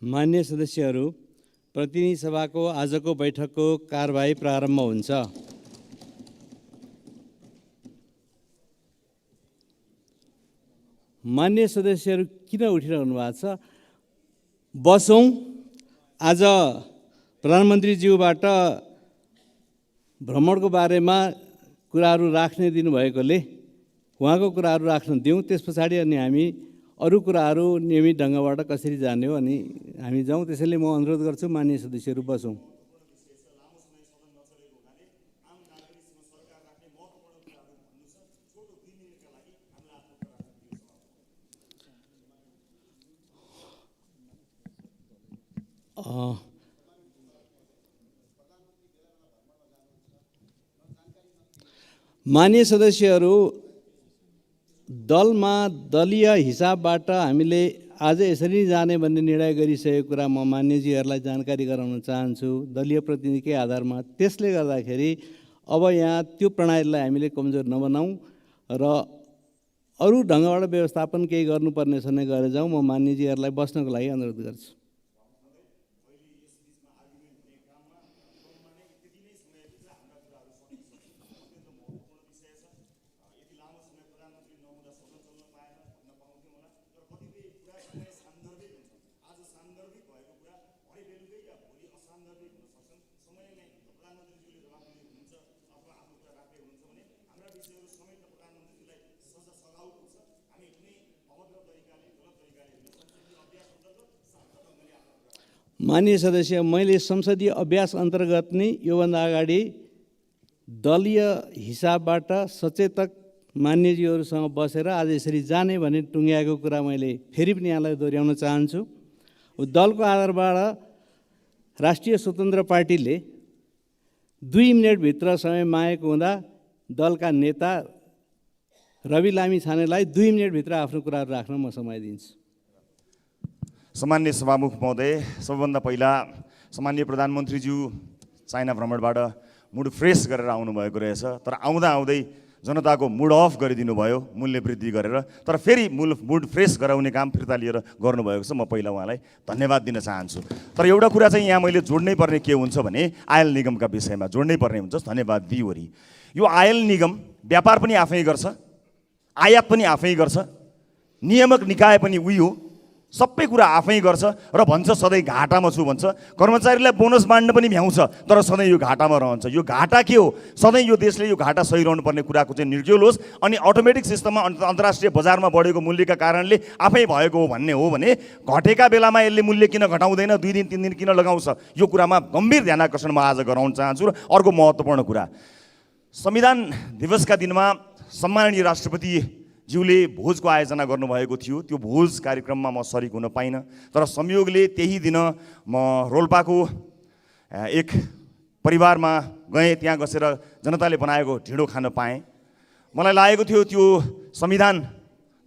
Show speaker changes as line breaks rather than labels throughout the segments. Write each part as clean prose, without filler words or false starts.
मान्य सदस्यहरू, प्रतिनिधि सभाको आजको बैठकको कारबाही प्रारम्भ हुन्छ। मान्य सदस्यहरू किन उठिरहनु भएको छ? बसौँ। आज प्रधानमन्त्रीज्यूबाट भ्रमणको बारेमा कुराहरू राख्ने दिनुभएकोले उहाँको कुराहरू राख्न दिउँ। त्यस पछाडि अनि हामी अरू कुराहरू नियमित ढङ्गबाट कसरी जाने हो अनि हामी जाउँ। त्यसैले म अनुरोध गर्छु मान्य सदस्यहरू बसौँ। मान्य सदस्यहरू, दलमा दलीय हिसाबबाट हामीले आज यसरी नै जाने भन्ने निर्णय गरिसकेको कुरा म मान्यजीहरूलाई जानकारी गराउन चाहन्छु दलीय प्रतिनिधिकै आधारमा। त्यसले गर्दाखेरि अब यहाँ त्यो प्रणालीलाई हामीले कमजोर नबनाऊँ र अरू ढङ्गबाट व्यवस्थापन केही गर्नुपर्ने छ भने गरेर जाउँ। म मान्यजीहरूलाई बस्नको लागि अनुरोध गर्छु। माननीय सदस्य, मैले संसदीय अभ्यास अन्तर्गत नै योभन्दा अगाडि दलीय हिसाबबाट सचेतक मान्यजीहरूसँग बसेर आज यसरी जाने भने टुङ्ग्याएको कुरा मैले फेरि पनि यहाँलाई दोहोऱ्याउन चाहन्छु। दलको आधारबाट राष्ट्रिय स्वतन्त्र पार्टीले 2 मिनेटभित्र समय मागेको हुँदा दलका नेता रवि लामिछानेलाई 2 मिनेटभित्र आफ्नो कुराहरू राख्न म समय दिन्छु।
सम्माननीय सभामुख महोदय, सबैभन्दा पहिला सम्माननीय प्रधानमन्त्रीज्यू चाइना भ्रमणबाट मुड फ्रेस गरेर आउनुभएको रहेछ। तर आउँदै जनताको मुड अफ गरिदिनु भयो मूल्य वृद्धि गरेर। तर फेरि मुड फ्रेस गराउने काम फिर्ता लिएर गर्नुभएको छ। म पहिला उहाँलाई धन्यवाद दिन चाहन्छु। तर एउटा कुरा चाहिँ यहाँ मैले जोड्नै पर्ने के हुन्छ भने आयल निगमका विषयमा जोड्नै पर्ने हुन्छ। धन्यवाद दिइवरी यो आयल निगम व्यापार पनि आफै गर्छ, आयात पनि आफै गर्छ, नियामक निकाय पनि उही हो, सबै कुरा आफै गर्छ र भन्छ सधैँ घाटामा छु भन्छ। कर्मचारीलाई बोनस बाँड्न पनि भ्याउँछ तर सधैँ यो घाटामा रहन्छ। यो घाटा के हो? सधैँ यो देशले यो घाटा सहिरहनु पर्ने कुराको चाहिँ निर्क्युल होस् अनि अटोमेटिक सिस्टममा अन्तर्राष्ट्रिय बजारमा बढेको मूल्यका कारणले आफै भएको हो भन्ने हो भने घटेका बेलामा यसले मूल्य किन घटाउँदैन, 2 दिन 3 दिन किन लगाउँछ? यो कुरामा गम्भीर ध्यानाकर्षण म आज गराउन चाहन्छु। र अर्को महत्त्वपूर्ण कुरा, संविधान दिवसका दिनमा सम्माननीय राष्ट्रपतिज्यूले भोजको आयोजना गर्नुभएको थियो। त्यो भोज कार्यक्रममा म सरिक हुन पाइनँ। तर संयोगले त्यही दिन म रोल्पाको एक परिवारमा गएँ। त्यहाँ बसेर जनताले बनाएको ढिँडो खान पाएँ। मलाई लागेको थियो त्यो संविधान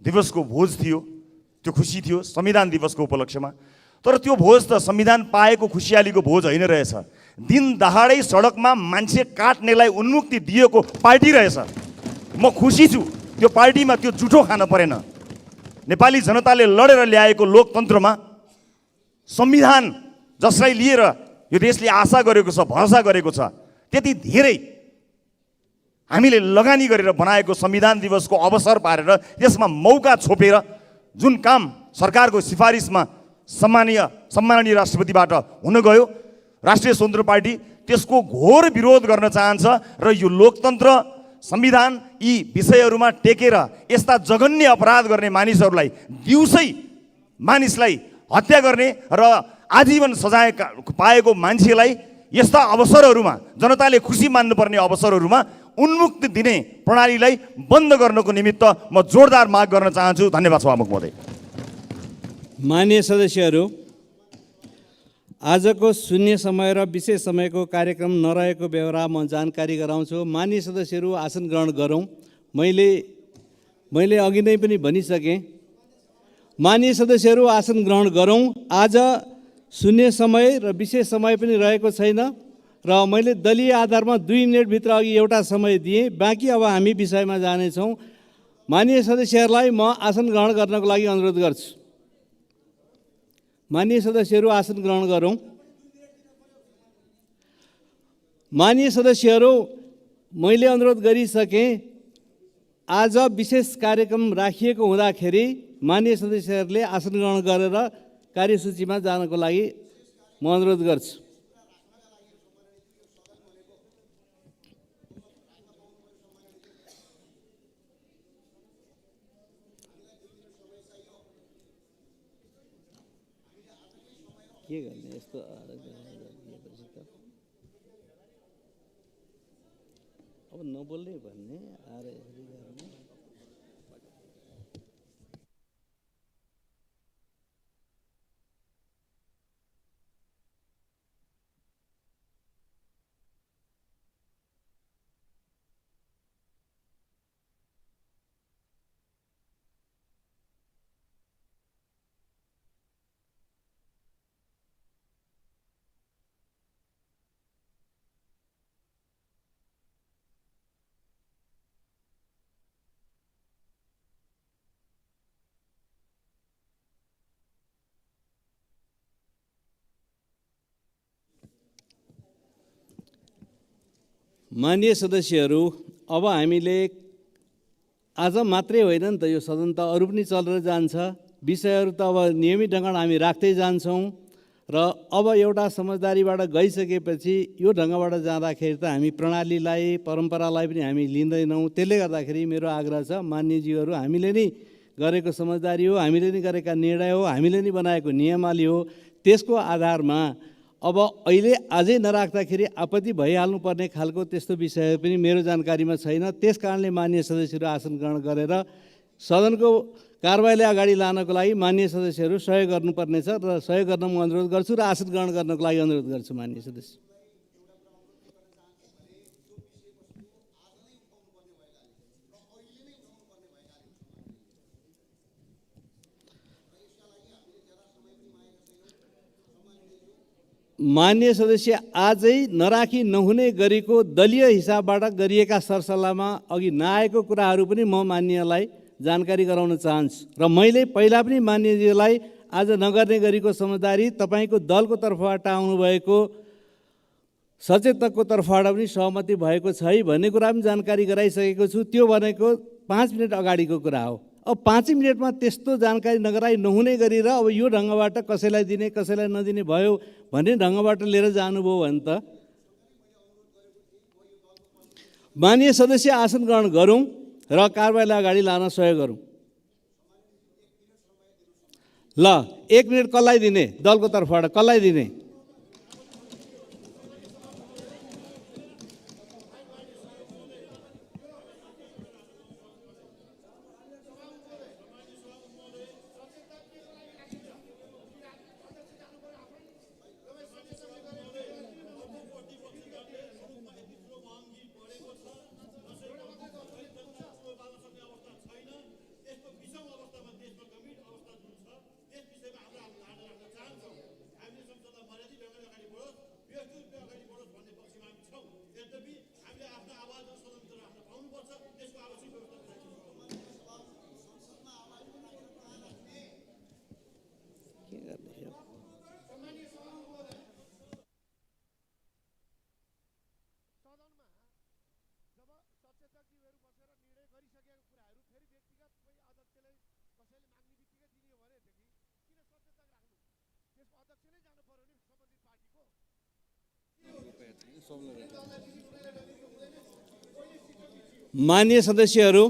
दिवसको भोज थियो, त्यो खुसी थियो संविधान दिवसको उपलक्ष्यमा। तर त्यो भोज त संविधान पाएको खुसियालीको भोज होइन रहेछ। दिन दहाडै सडकमा मान्छे काट्नेलाई उन्मुक्ति दिएको पार्टी रहेछ। म खुसी छु त्यो पार्टीमा त्यो जुठो खान परेन। नेपाली जनताले लडेर ल्याएको लोकतन्त्रमा संविधान जसलाई लिएर यो देशले आशा गरेको छ, भरोसा गरेको छ, त्यति धेरै हामीले लगानी गरेर बनाएको संविधान दिवसको अवसर पारेर त्यसमा मौका छोपेर जुन काम सरकारको सिफारिसमा सम्माननीय राष्ट्रपतिबाट हुन गयो, राष्ट्रिय स्वतन्त्र पार्टी त्यसको घोर विरोध गर्न चाहन्छ र यो लोकतन्त्र संविधान यी विषयहरूमा टेकेर यस्ता जघन्य अपराध गर्ने मानिसहरूलाई दिउँसै मानिसलाई हत्या गर्ने र आजीवन सजाय पाएको मान्छेलाई यस्ता अवसरहरूमा जनताले खुसी मान्नुपर्ने अवसरहरूमा उन्मुक्ति दिने प्रणालीलाई बन्द गर्नको निमित्त म जोरदार माग गर्न चाहन्छु। धन्यवाद सभामुख महोदय।
माननीय सदस्यहरू, आजको शून्य समय र विशेष समयको कार्यक्रम नरहेको बेहोरा म जानकारी गराउँछु। माननीय सदस्यहरू आसन ग्रहण गरौँ। मैले अघि नै पनि भनिसकेँ। माननीय सदस्यहरू आसन ग्रहण गरौँ। आज शून्य समय र विशेष समय पनि रहेको छैन र मैले दलीय आधारमा 2 मिनेटभित्र अघि एउटा समय दिएँ। बाँकी अब हामी विषयमा जानेछौँ। माननीय सदस्यहरूलाई म आसन ग्रहण गर्नको लागि अनुरोध गर्छु। माननीय सदस्यहरू आसन ग्रहण गरौँ। माननीय सदस्यहरू, मैले अनुरोध गरिसकेँ। आज विशेष कार्यक्रम राखिएको हुँदाखेरि माननीय सदस्यहरूले आसन ग्रहण गरेर कार्यसूचीमा जानको लागि म अनुरोध गर्छु। के गर्ने यस्तो अब नबोल्दै भन्ने आएर यसरी गर्ने। माननीय सदस्यहरू, अब हामीले आज मात्रै होइन नि त, यो सदन त अरू पनि चलेर जान्छ। विषयहरू त अब नियमित ढङ्गमा हामी राख्दै जान्छौँ र अब एउटा समझदारीबाट गइसकेपछि यो ढङ्गबाट जाँदाखेरि त हामी प्रणालीलाई, परम्परालाई पनि हामी लिँदैनौँ। त्यसले गर्दाखेरि मेरो आग्रह छ, मान्यज्यूहरू, हामीले नै गरेको समझदारी हो, हामीले नै गरेका निर्णय हो, हामीले नै बनाएको नियमावली हो। त्यसको आधारमा अब अहिले अझै नराख्दाखेरि आपत्ति भइहाल्नुपर्ने खालको त्यस्तो विषय पनि मेरो जानकारीमा छैन। त्यस कारणले माननीय सदस्यहरू आसन ग्रहण गरेर सदनको कारबाहीलाई अगाडि लानको लागि माननीय सदस्यहरू सहयोग गर्नुपर्नेछ र सहयोग गर्न म अनुरोध गर्छु र आसन ग्रहण गर्नको लागि अनुरोध गर्छु। माननीय सदस्य, माननीय सदस्य, आजै नराखी नहुने गरेको दलीय हिसाबबाट गरिएका सरसल्लाहमा अघि नआएको कुराहरू पनि म मान्यलाई जानकारी गराउन चाहन्छु र मैले पहिला पनि मान्यजीलाई आज नगर्ने गरेको समझदारी तपाईँको दलको तर्फबाट आउनुभएको सचेतकको तर्फबाट पनि सहमति भएको छ भन्ने कुरा पनि जानकारी गराइसकेको छु। त्यो भनेको 5 मिनट अगाडिको कुरा हो। अब 5 मिनटमा त्यस्तो जानकारी नगराइ नहुने गरेर अब यो ढङ्गबाट कसैलाई दिने कसैलाई नदिने भयो भन्ने ढङ्गबाट लिएर जानुभयो भने त माननीय सदस्य आसन ग्रहण गरौँ र कारबाहीलाई अगाडि लान सहयोग गरौँ। ल, 1 मिनट कसलाई दिने? दलको तर्फबाट कसलाई दिने? माननीय सदस्यहरू,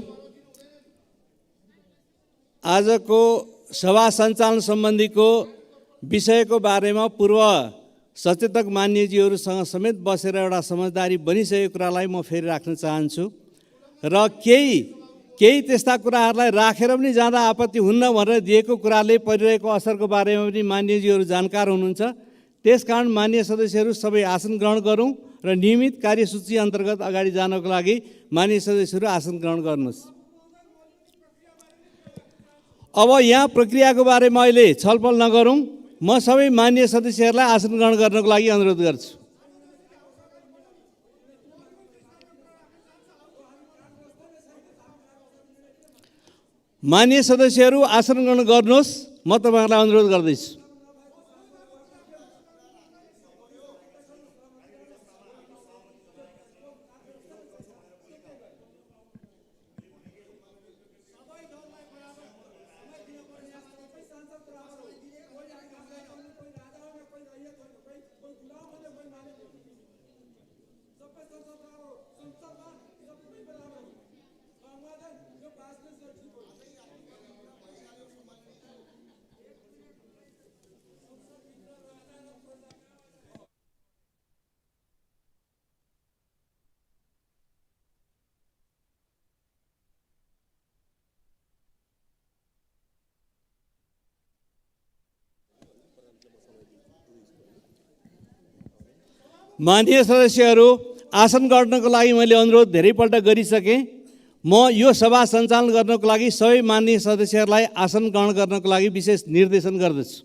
आजको सभा सञ्चालन सम्बन्धीको विषयको बारेमा पूर्व सचेतक मान्यजीहरूसँग समेत बसेर एउटा समझदारी बनिसकेको कुरालाई म फेरि राख्न चाहन्छु र केही त्यस्ता कुराहरूलाई राखेर पनि जाँदा आपत्ति हुन्न भनेर दिएको कुराले परिरहेको असरको बारेमा पनि मान्यजीहरू जानकार हुनुहुन्छ। त्यसकारण माननीय सदस्यहरू सबै आसन ग्रहण गरौँ र नियमित कार्यसूची अन्तर्गत अगाडि जानको लागि माननीय सदस्यहरू आसन ग्रहण गर्नुहोस्। अब यहाँ प्रक्रियाको बारेमा अहिले छलफल नगरौँ। म सबै माननीय सदस्यहरूलाई आसन ग्रहण गर्नको लागि अनुरोध गर्छु। माननीय सदस्यहरू आसन ग्रहण गर्नुहोस्, म तपाईँहरूलाई अनुरोध गर्दैछु। माननीय सदस्यहरू, आसन गर्नको लागि मैले अनुरोध धेरैपल्ट गरिसकेँ। म यो सभा सञ्चालन गर्नको लागि सबै माननीय सदस्यहरूलाई आसन ग्रहण गर्नको लागि विशेष निर्देशन गर्दछु।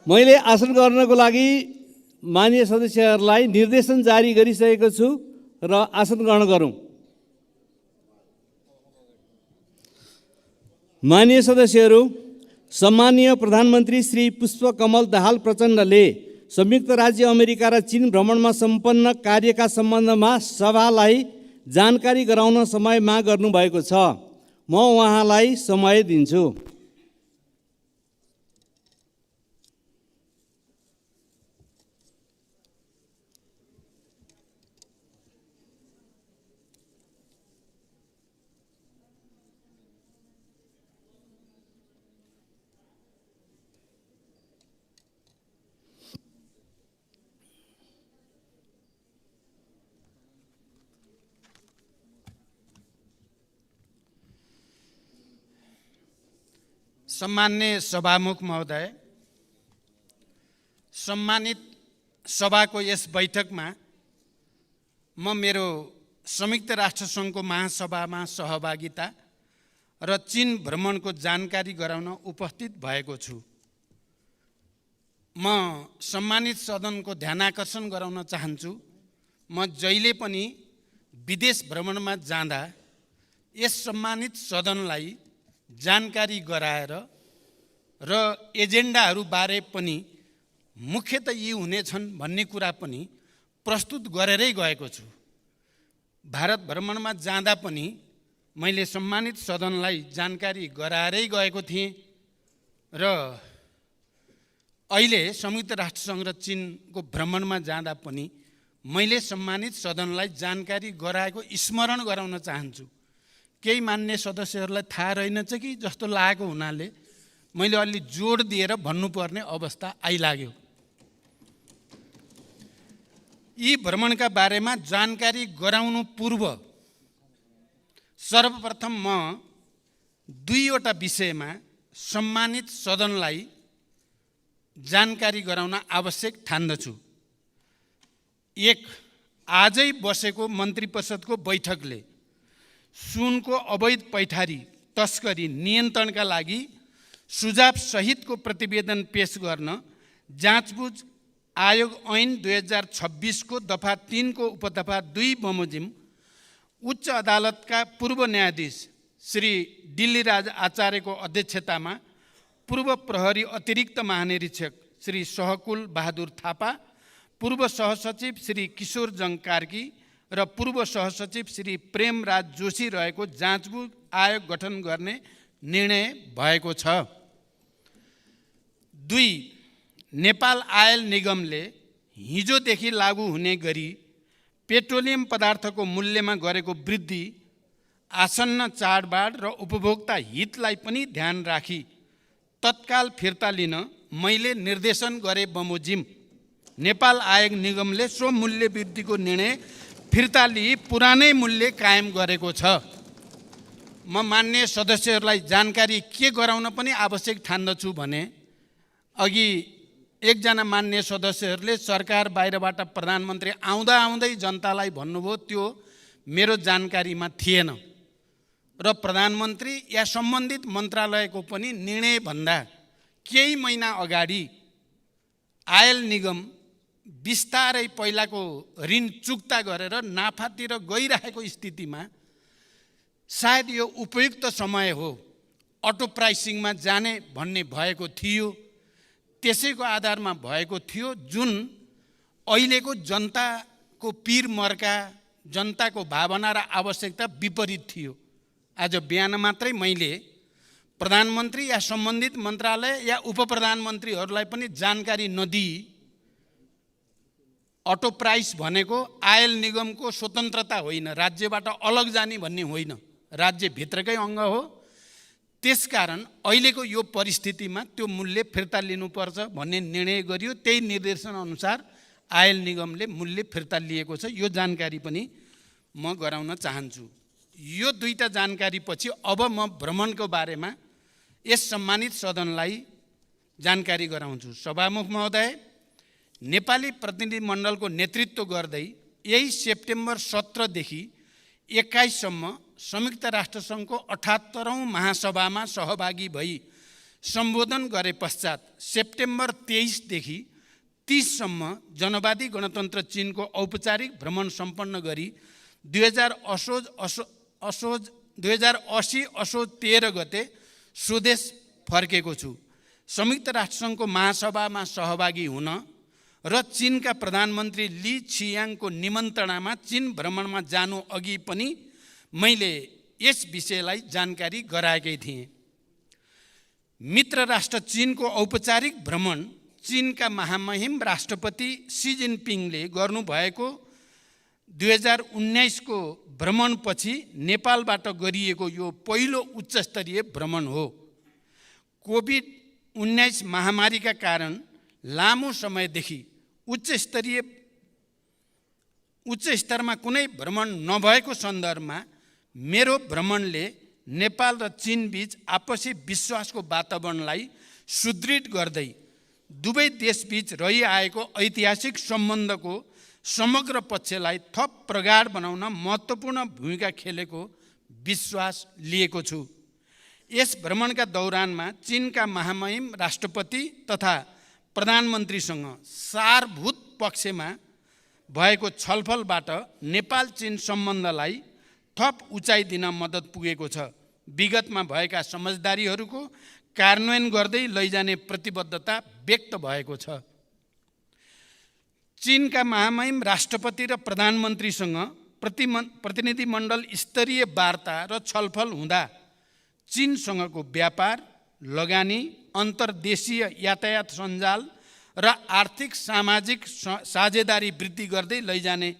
मैले आसन गर्नको लागि माननीय सदस्यहरूलाई निर्देशन जारी गरिसकेको छु र आसन ग्रहण गरौँ। माननीय सदस्यहरू, सम्माननीय प्रधानमन्त्री श्री पुष्पकमल दाहाल प्रचण्डले संयुक्त राज्य अमेरिका र चीन भ्रमणमा सम्पन्न कार्यका सम्बन्धमा सभालाई जानकारी गराउन समय माग गर्नुभएको छ। म उहाँलाई समय दिन्छु।
सम्मान्य सभामुख महोदय, सम्मानित सभाको यस बैठकमा म मेरो संयुक्त राष्ट्र सङ्घको महासभामा सहभागिता र चीन भ्रमणको जानकारी गराउन उपस्थित भएको छु। म सम्मानित सदनको ध्यानाकर्षण गराउन चाहन्छु, म जहिले पनि विदेश भ्रमणमा जाँदा यस सम्मानित सदनलाई जानकारी गराएर र एजेन्डाहरू बारे पनि मुख्यतः यी हुनेछन् भन्ने कुरा पनि प्रस्तुत गरेरै गएको छु। भारत भ्रमणमा जाँदा पनि मैले सम्मानित सदनलाई जानकारी गराएरै गएको थिएँ र अहिले संयुक्त राष्ट्रसङ्घ र चीनको भ्रमणमा जाँदा पनि मैले सम्मानित सदनलाई जानकारी गराएको स्मरण गराउन चाहन्छु। केही मान्य सदस्यहरूलाई थाहा रहेनछ कि जस्तो लागेको हुनाले मैले अलि जोड दिएर भन्नुपर्ने अवस्था आइलाग्यो। यी भ्रमणका बारेमा जानकारी गराउनु पूर्व सर्वप्रथम म दुईवटा विषयमा सम्मानित सदनलाई जानकारी गराउन आवश्यक ठान्दछु। एक, आजै बसेको मन्त्री परिषदको बैठकले सुनको अवैध पैठारी तस्करी नियन्त्रणका लागि सुझाव सहितको प्रतिवेदन पेश गर्न जाँचबुझ आयोग ऐन 2026 को दफा 3 को उपदफा 2 बमोजिम उच्च अदालतका पूर्व न्यायाधीश श्री दिल्लीराज आचार्यको अध्यक्षतामा पूर्व प्रहरी अतिरिक्त महानिरीक्षक श्री सहकुल बहादुर थापा, पूर्व सहसचिव श्री किशोर जङ कार्की र पूर्व सहसचिव श्री प्रेमराज जोशी रहेको जाँचबुझ आयोग गठन गर्ने निर्णय भएको छ। 2, नेपाल आयल निगमले हिजोदेखि लागू हुने गरी पेट्रोलियम पदार्थको मूल्यमा गरेको वृद्धि आसन्न चाडबाड र उपभोक्ता हितलाई पनि ध्यान राखी तत्काल फिर्ता लिन मैले निर्देशन गरे बमोजिम नेपाल आयल निगमले सो मूल्य वृद्धिको निर्णय फिर्ता लिई पुरानै मूल्य कायम गरेको छ। म मान्य सदस्यहरूलाई जानकारी के गराउन पनि आवश्यक ठान्दछु भने अघि एकजना मान्य सदस्यहरूले सरकार बाहिरबाट प्रधानमन्त्री आउँदा आउँदै जनतालाई भन्नुभयो, त्यो मेरो जानकारीमा थिएन र प्रधानमन्त्री या सम्बन्धित मन्त्रालयको पनि निर्णयभन्दा केही महिना अगाडि आयल निगम बिस्तारै पहिलाको ऋण चुक्ता गरेर नाफातिर गइरहेको स्थितिमा सायद यो उपयुक्त समय हो अटो प्राइसिङमा जाने भन्ने भएको थियो। त्यसैको आधारमा भएको थियो, जुन अहिलेको जनताको पीर मर्का, जनताको भावना र आवश्यकता विपरीत थियो। आज बिहान मात्रै मैले प्रधानमन्त्री या सम्बन्धित मन्त्रालय या उपप्रधानमन्त्रीहरूलाई पनि जानकारी नदिई अटो प्राइस भनेको आयल निगमको स्वतन्त्रता होइन, राज्यबाट अलग जाने भन्ने होइन, राज्यभित्रकै अङ्ग हो। त्यसकारण अहिलेको यो परिस्थितिमा त्यो मूल्य फिर्ता लिनुपर्छ भन्ने निर्णय गरियो। त्यही निर्देशन अनुसार आयल निगमले मूल्य फिर्ता लिएको छ। यो जानकारी पनि म गराउन चाहन्छु। यो दुईटा जानकारी पछि अब म भ्रमणको बारेमा यस सम्मानित सदनलाई जानकारी गराउँछु। सभामुख महोदय, नेपाली प्रतिनिधिमण्डलको नेतृत्व गर्दै यही सेप्टेम्बर 17 देखि 21 सम्म संयुक्त राष्ट्रसङ्घको 78औं महासभामा सहभागी भई सम्बोधन गरे पश्चात सेप्टेम्बर 23 देखि 30 सम्म जनवादी गणतन्त्र चीनको औपचारिक भ्रमण सम्पन्न गरी 2080 असोज 13 गते स्वदेश फर्केको छु। संयुक्त राष्ट्रसङ्घको महासभामा सहभागी हुन र चीनका प्रधानमन्त्री ली छियाङको निमन्त्रणामा चीन भ्रमणमा जानु अघि पनि मैले यस विषयलाई जानकारी गराएकै थिएँ। मित्र राष्ट्र चीनको औपचारिक भ्रमण चीनका महामहिम राष्ट्रपति सी जिनपिङले गर्नुभएको 2019 को भ्रमणपछि नेपालबाट गरिएको यो पहिलो उच्चस्तरीय भ्रमण हो। कोभिड-19 महामारीका कारण लामो समयदेखि उच्च स्तरमा कुनै भ्रमण नभएको सन्दर्भमा मेरो भ्रमणले नेपाल र चीन बीच आपसी विश्वासको वातावरणलाई सुदृढ गर्दै दुवै देशबीच रहिआएको ऐतिहासिक सम्बन्धको समग्र पक्षलाई थप प्रगाढ बनाउन महत्त्वपूर्ण भूमिका खेलेको विश्वास लिएको छु। यस भ्रमणका दौरानमा चीनका महामहिम राष्ट्रपति तथा प्रधानमन्त्रीसँग सारभूत पक्षमा भएको छलफलबाट नेपाल चीन सम्बन्धलाई थप उचाइ दिन मद्दत पुगेको छ। विगतमा भएका समझदारीहरूको कार्यान्वयन गर्दै लैजाने प्रतिबद्धता व्यक्त भएको छ। चीनका महामहिम राष्ट्रपति र प्रधानमन्त्रीसँग प्रतिनिधिमण्डल स्तरीय वार्ता र छलफल हुँदा चीनसँगको व्यापार, लगानी, अन्तर्देशीय यातायात सञ्जाल र आर्थिक सामाजिक साझेदारी वृद्धि गर्दै लैजाने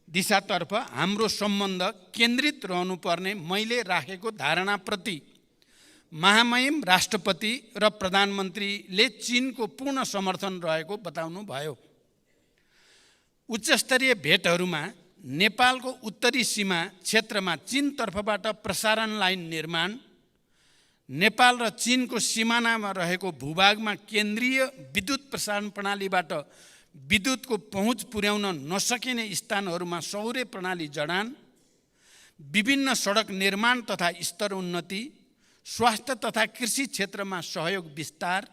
दिशातर्फ हाम्रो सम्बन्ध केन्द्रित रहनुपर्ने मैले राखेको धारणाप्रति महामहिम राष्ट्रपति र प्रधानमन्त्रीले चीनको पूर्ण समर्थन रहेको बताउनु भयो। उच्चस्तरीय भेटहरूमा नेपालको उत्तरी सीमा क्षेत्रमा चीन तर्फबाट प्रसारण लाइन निर्माण, नेपाल र चीनको सिमानामा रहेको भूभागमा केन्द्रीय विद्युत प्रसारण प्रणालीबाट विद्युतको पहुँच पुर्याउन नसकिने स्थानहरूमा सौर्य प्रणाली जडान, विभिन्न सडक निर्माण तथा स्तर उन्नति, स्वास्थ्य तथा कृषि क्षेत्रमा सहयोग विस्तार,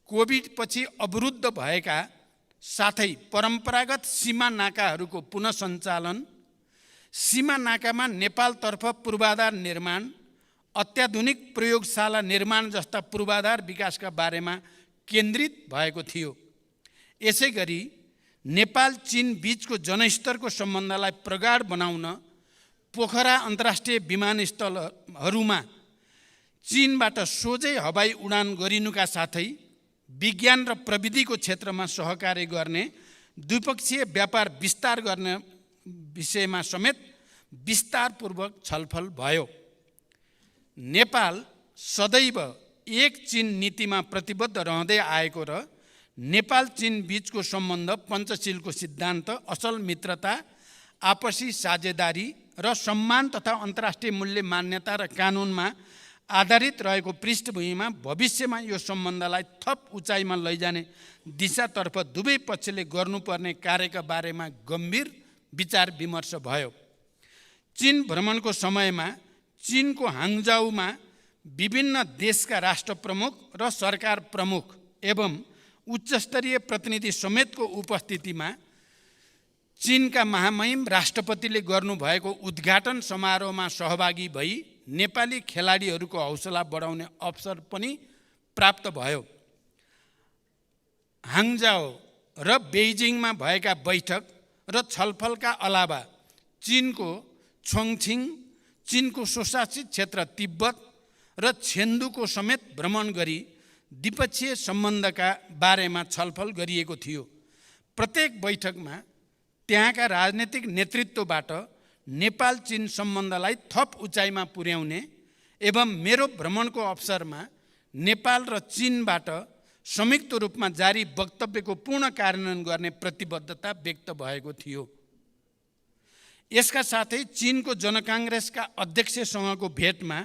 कोभिडपछि अवरुद्ध भएका साथै परम्परागत सीमा नाकाहरूको पुनः सञ्चालन, सीमा नाकामा नेपालतर्फ पूर्वाधार निर्माण, अत्याधुनिक प्रयोगशाला निर्माण जस्ता पूर्वाधार विकासका बारेमा केन्द्रित भएको थियो। यसै गरी नेपाल चीन बीचको जनस्तरको सम्बन्धलाई प्रगाढ बनाउन पोखरा अन्तर्राष्ट्रिय विमानस्थलहरूमा चीनबाट सोझै हवाई उडान गरिनुका साथै विज्ञान र प्रविधिको क्षेत्रमा सहकार्य गर्ने, द्विपक्षीय व्यापार विस्तार गर्ने विषयमा समेत विस्तारपूर्वक छलफल भयो। नेपाल सदैव एक चीन नीतिमा प्रतिबद्ध रहँदै आएको र नेपाल चीन बीचको सम्बन्ध पञ्चशीलको सिद्धान्त, असल मित्रता, आपसी साझेदारी र सम्मान तथा अन्तर्राष्ट्रिय मूल्य मान्यता र कानुनमा आधारित रहेको पृष्ठभूमिमा भविष्यमा यो सम्बन्धलाई थप उचाइमा लैजाने दिशातर्फ दुवै पक्षले गर्नुपर्ने कार्यका बारेमा गम्भीर विचार विमर्श भयो। चीन भ्रमणको समयमा चीनको हाङजाउमा विभिन्न देशका राष्ट्र प्रमुख र सरकार प्रमुख एवं उच्चस्तरीय प्रतिनिधि समेतको उपस्थितिमा चीनका महामहिम राष्ट्रपतिले गर्नुभएको उद्घाटन समारोहमा सहभागी भई नेपाली खेलाडीहरूको हौसला बढाउने अवसर पनि प्राप्त भयो। हाङजाओ र बेइजिङमा भएका बैठक र छलफलका अलावा चीनको छोङछिङ, चीनको स्वशासित क्षेत्र तिब्बत र छेन्दुको समेत भ्रमण गरी द्विपक्षीय सम्बन्धका बारेमा छलफल गरिएको थियो। प्रत्येक बैठकमा त्यहाँका राजनीतिक नेतृत्वबाट नेपाल चीन सम्बन्धलाई थप उचाइमा पुर्याउने एवं मेरो भ्रमणको अवसरमा नेपाल र चीनबाट संयुक्त रूपमा जारी वक्तव्यको पूर्ण कार्यान्वयन गर्ने प्रतिबद्धता व्यक्त भएको थियो। यसका साथै चीनको जनकाङ्ग्रेसका अध्यक्षसँगको भेटमा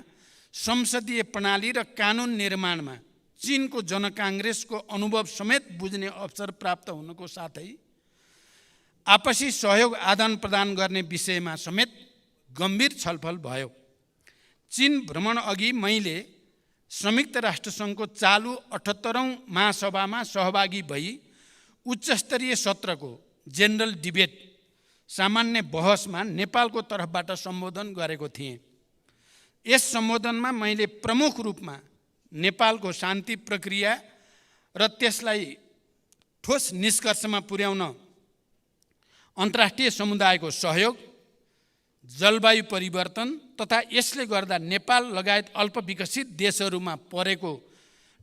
संसदीय प्रणाली र कानुन निर्माणमा चीनको जनकाङ्ग्रेसको अनुभव समेत बुझ्ने अवसर प्राप्त हुनुको साथै आपसी सहयोग आदान प्रदान गर्ने विषयमा समेत गम्भीर छलफल भयो। चीन भ्रमण अघि मैले संयुक्त राष्ट्रसङ्घको चालु 78औं महासभामा सहभागी भई उच्चस्तरीय सत्रको जेनरल डिबेट सामान्य बहसमा नेपालको तर्फबाट सम्बोधन गरेको थिएँ। यस सम्बोधनमा मैले प्रमुख रूपमा नेपालको शान्ति प्रक्रिया र त्यसलाई ठोस निष्कर्षमा पुर्याउन अन्तर्राष्ट्रिय समुदायको सहयोग, जलवायु परिवर्तन तथा यसले गर्दा नेपाल लगायत अल्पविकसित देशहरूमा परेको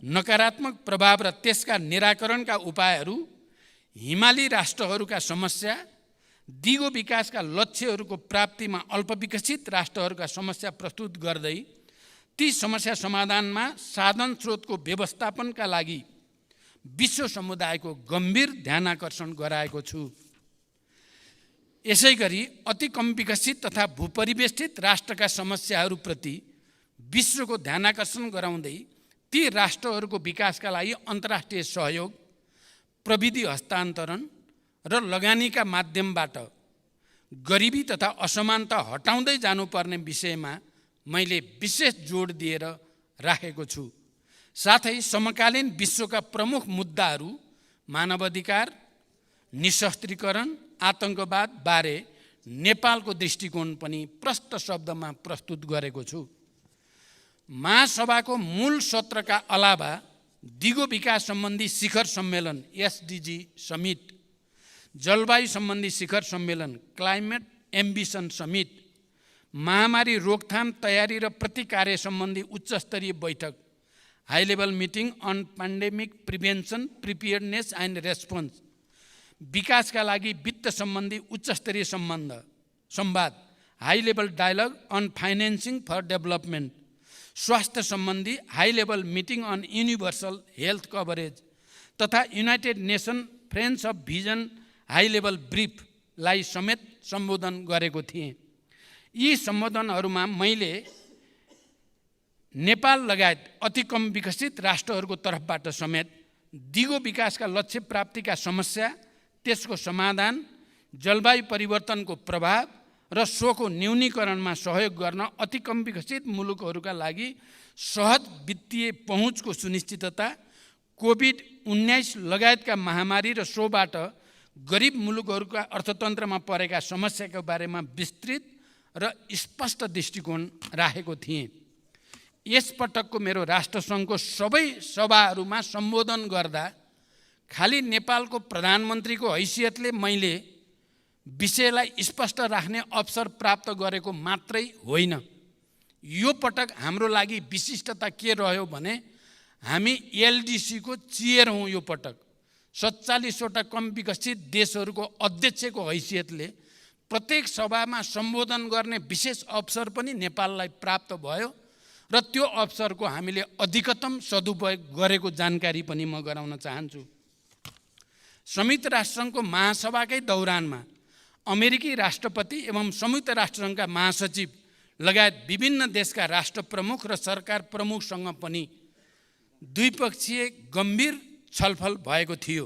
नकारात्मक प्रभाव र त्यसका निराकरणका उपायहरू, हिमाली राष्ट्रहरूका समस्या, दिगो विकासका लक्ष्यहरूको प्राप्तिमा अल्पविकसित राष्ट्रहरूका समस्या प्रस्तुत गर्दै ती समस्या समाधानमा साधन स्रोतको व्यवस्थापनका लागि विश्व समुदायको गम्भीर ध्यानाकर्षण गराएको छु। यसैगरी अति कम विकसित तथा भूपरिवेष्टित राष्ट्रका समस्याहरूप्रति विश्वको ध्यानाकर्षण गराउँदै ती राष्ट्रहरूको विकासका लागि अन्तर्राष्ट्रिय सहयोग, प्रविधि हस्तान्तरण र लगानीका माध्यमबाट गरिबी तथा असमानता हटाउँदै जानुपर्ने विषयमा मैले विशेष जोड दिएर राखेको छु। साथै समकालीन विश्वका प्रमुख मुद्दाहरू मानवाधिकार, निशस्त्रीकरण, आतंकवाद बारे नेपालको दृष्टिकोण पनि प्रष्ट शब्दमा प्रस्तुत गरेको छु। महासभाको मूल सत्रका अलावा दिगो विकास सम्बन्धी शिखर सम्मेलन एसडिजी समिट, जलवायु सम्बन्धी शिखर सम्मेलन क्लाइमेट एम्बिसन समिट, महामारी रोकथाम तयारी र प्रतिकार्य सम्बन्धी उच्चस्तरीय बैठक high level meeting on pandemic prevention, preparedness and response, विकासका लागि वित्त सम्बन्धी उच्चस्तरीय संवाद high level dialogue on financing for development, स्वास्थ्य सम्बन्धी high level meeting on universal health coverage तथा United Nation friends of vision high level briefly समेत सम्बोधन गरेको थिएँ। यी सम्बोधनहरूमा मैले नेपाल लगायत अति कम विकसित राष्ट्रहरूको तर्फबाट समेत दिगो विकासका लक्ष्य प्राप्तिका समस्या, त्यसको समाधान, जलवायु परिवर्तनको प्रभाव र सोको न्यूनीकरणमा सहयोग गर्न अति कम विकसित मुलुकहरूका लागि सहज वित्तीय पहुँचको सुनिश्चितता, कोभिड-19 लगायतका महामारी र सोबाट गरिब मुलुकहरूका अर्थतन्त्रमा परेका समस्याका बारेमा विस्तृत र स्पष्ट दृष्टिकोण राखेको थिएँ। यसपटकको मेरो राष्ट्रसङ्घको सबै सभाहरूमा सम्बोधन गर्दा खाली नेपालको प्रधानमन्त्रीको हैसियतले मैले विषयलाई स्पष्ट राख्ने अवसर प्राप्त गरेको मात्रै होइन। यो पटक हाम्रो लागि विशिष्टता के रह्यो भने हामी एलडिसीको चेयर हौँ। यो पटक 47वटा कम विकसित देशहरूको अध्यक्षको हैसियतले प्रत्येक सभामा सम्बोधन गर्ने विशेष अवसर पनि नेपाललाई प्राप्त भयो र त्यो अवसरको हामीले अधिकतम सदुपयोग गरेको जानकारी पनि म गराउन चाहन्छु। संयुक्त राष्ट्रसङ्घको महासभाकै दौरानमा अमेरिकी राष्ट्रपति एवं संयुक्त राष्ट्रसङ्घका महासचिव लगायत विभिन्न देशका राष्ट्र प्रमुख र सरकार प्रमुखसँग पनि द्विपक्षीय गम्भीर छलफल भएको थियो।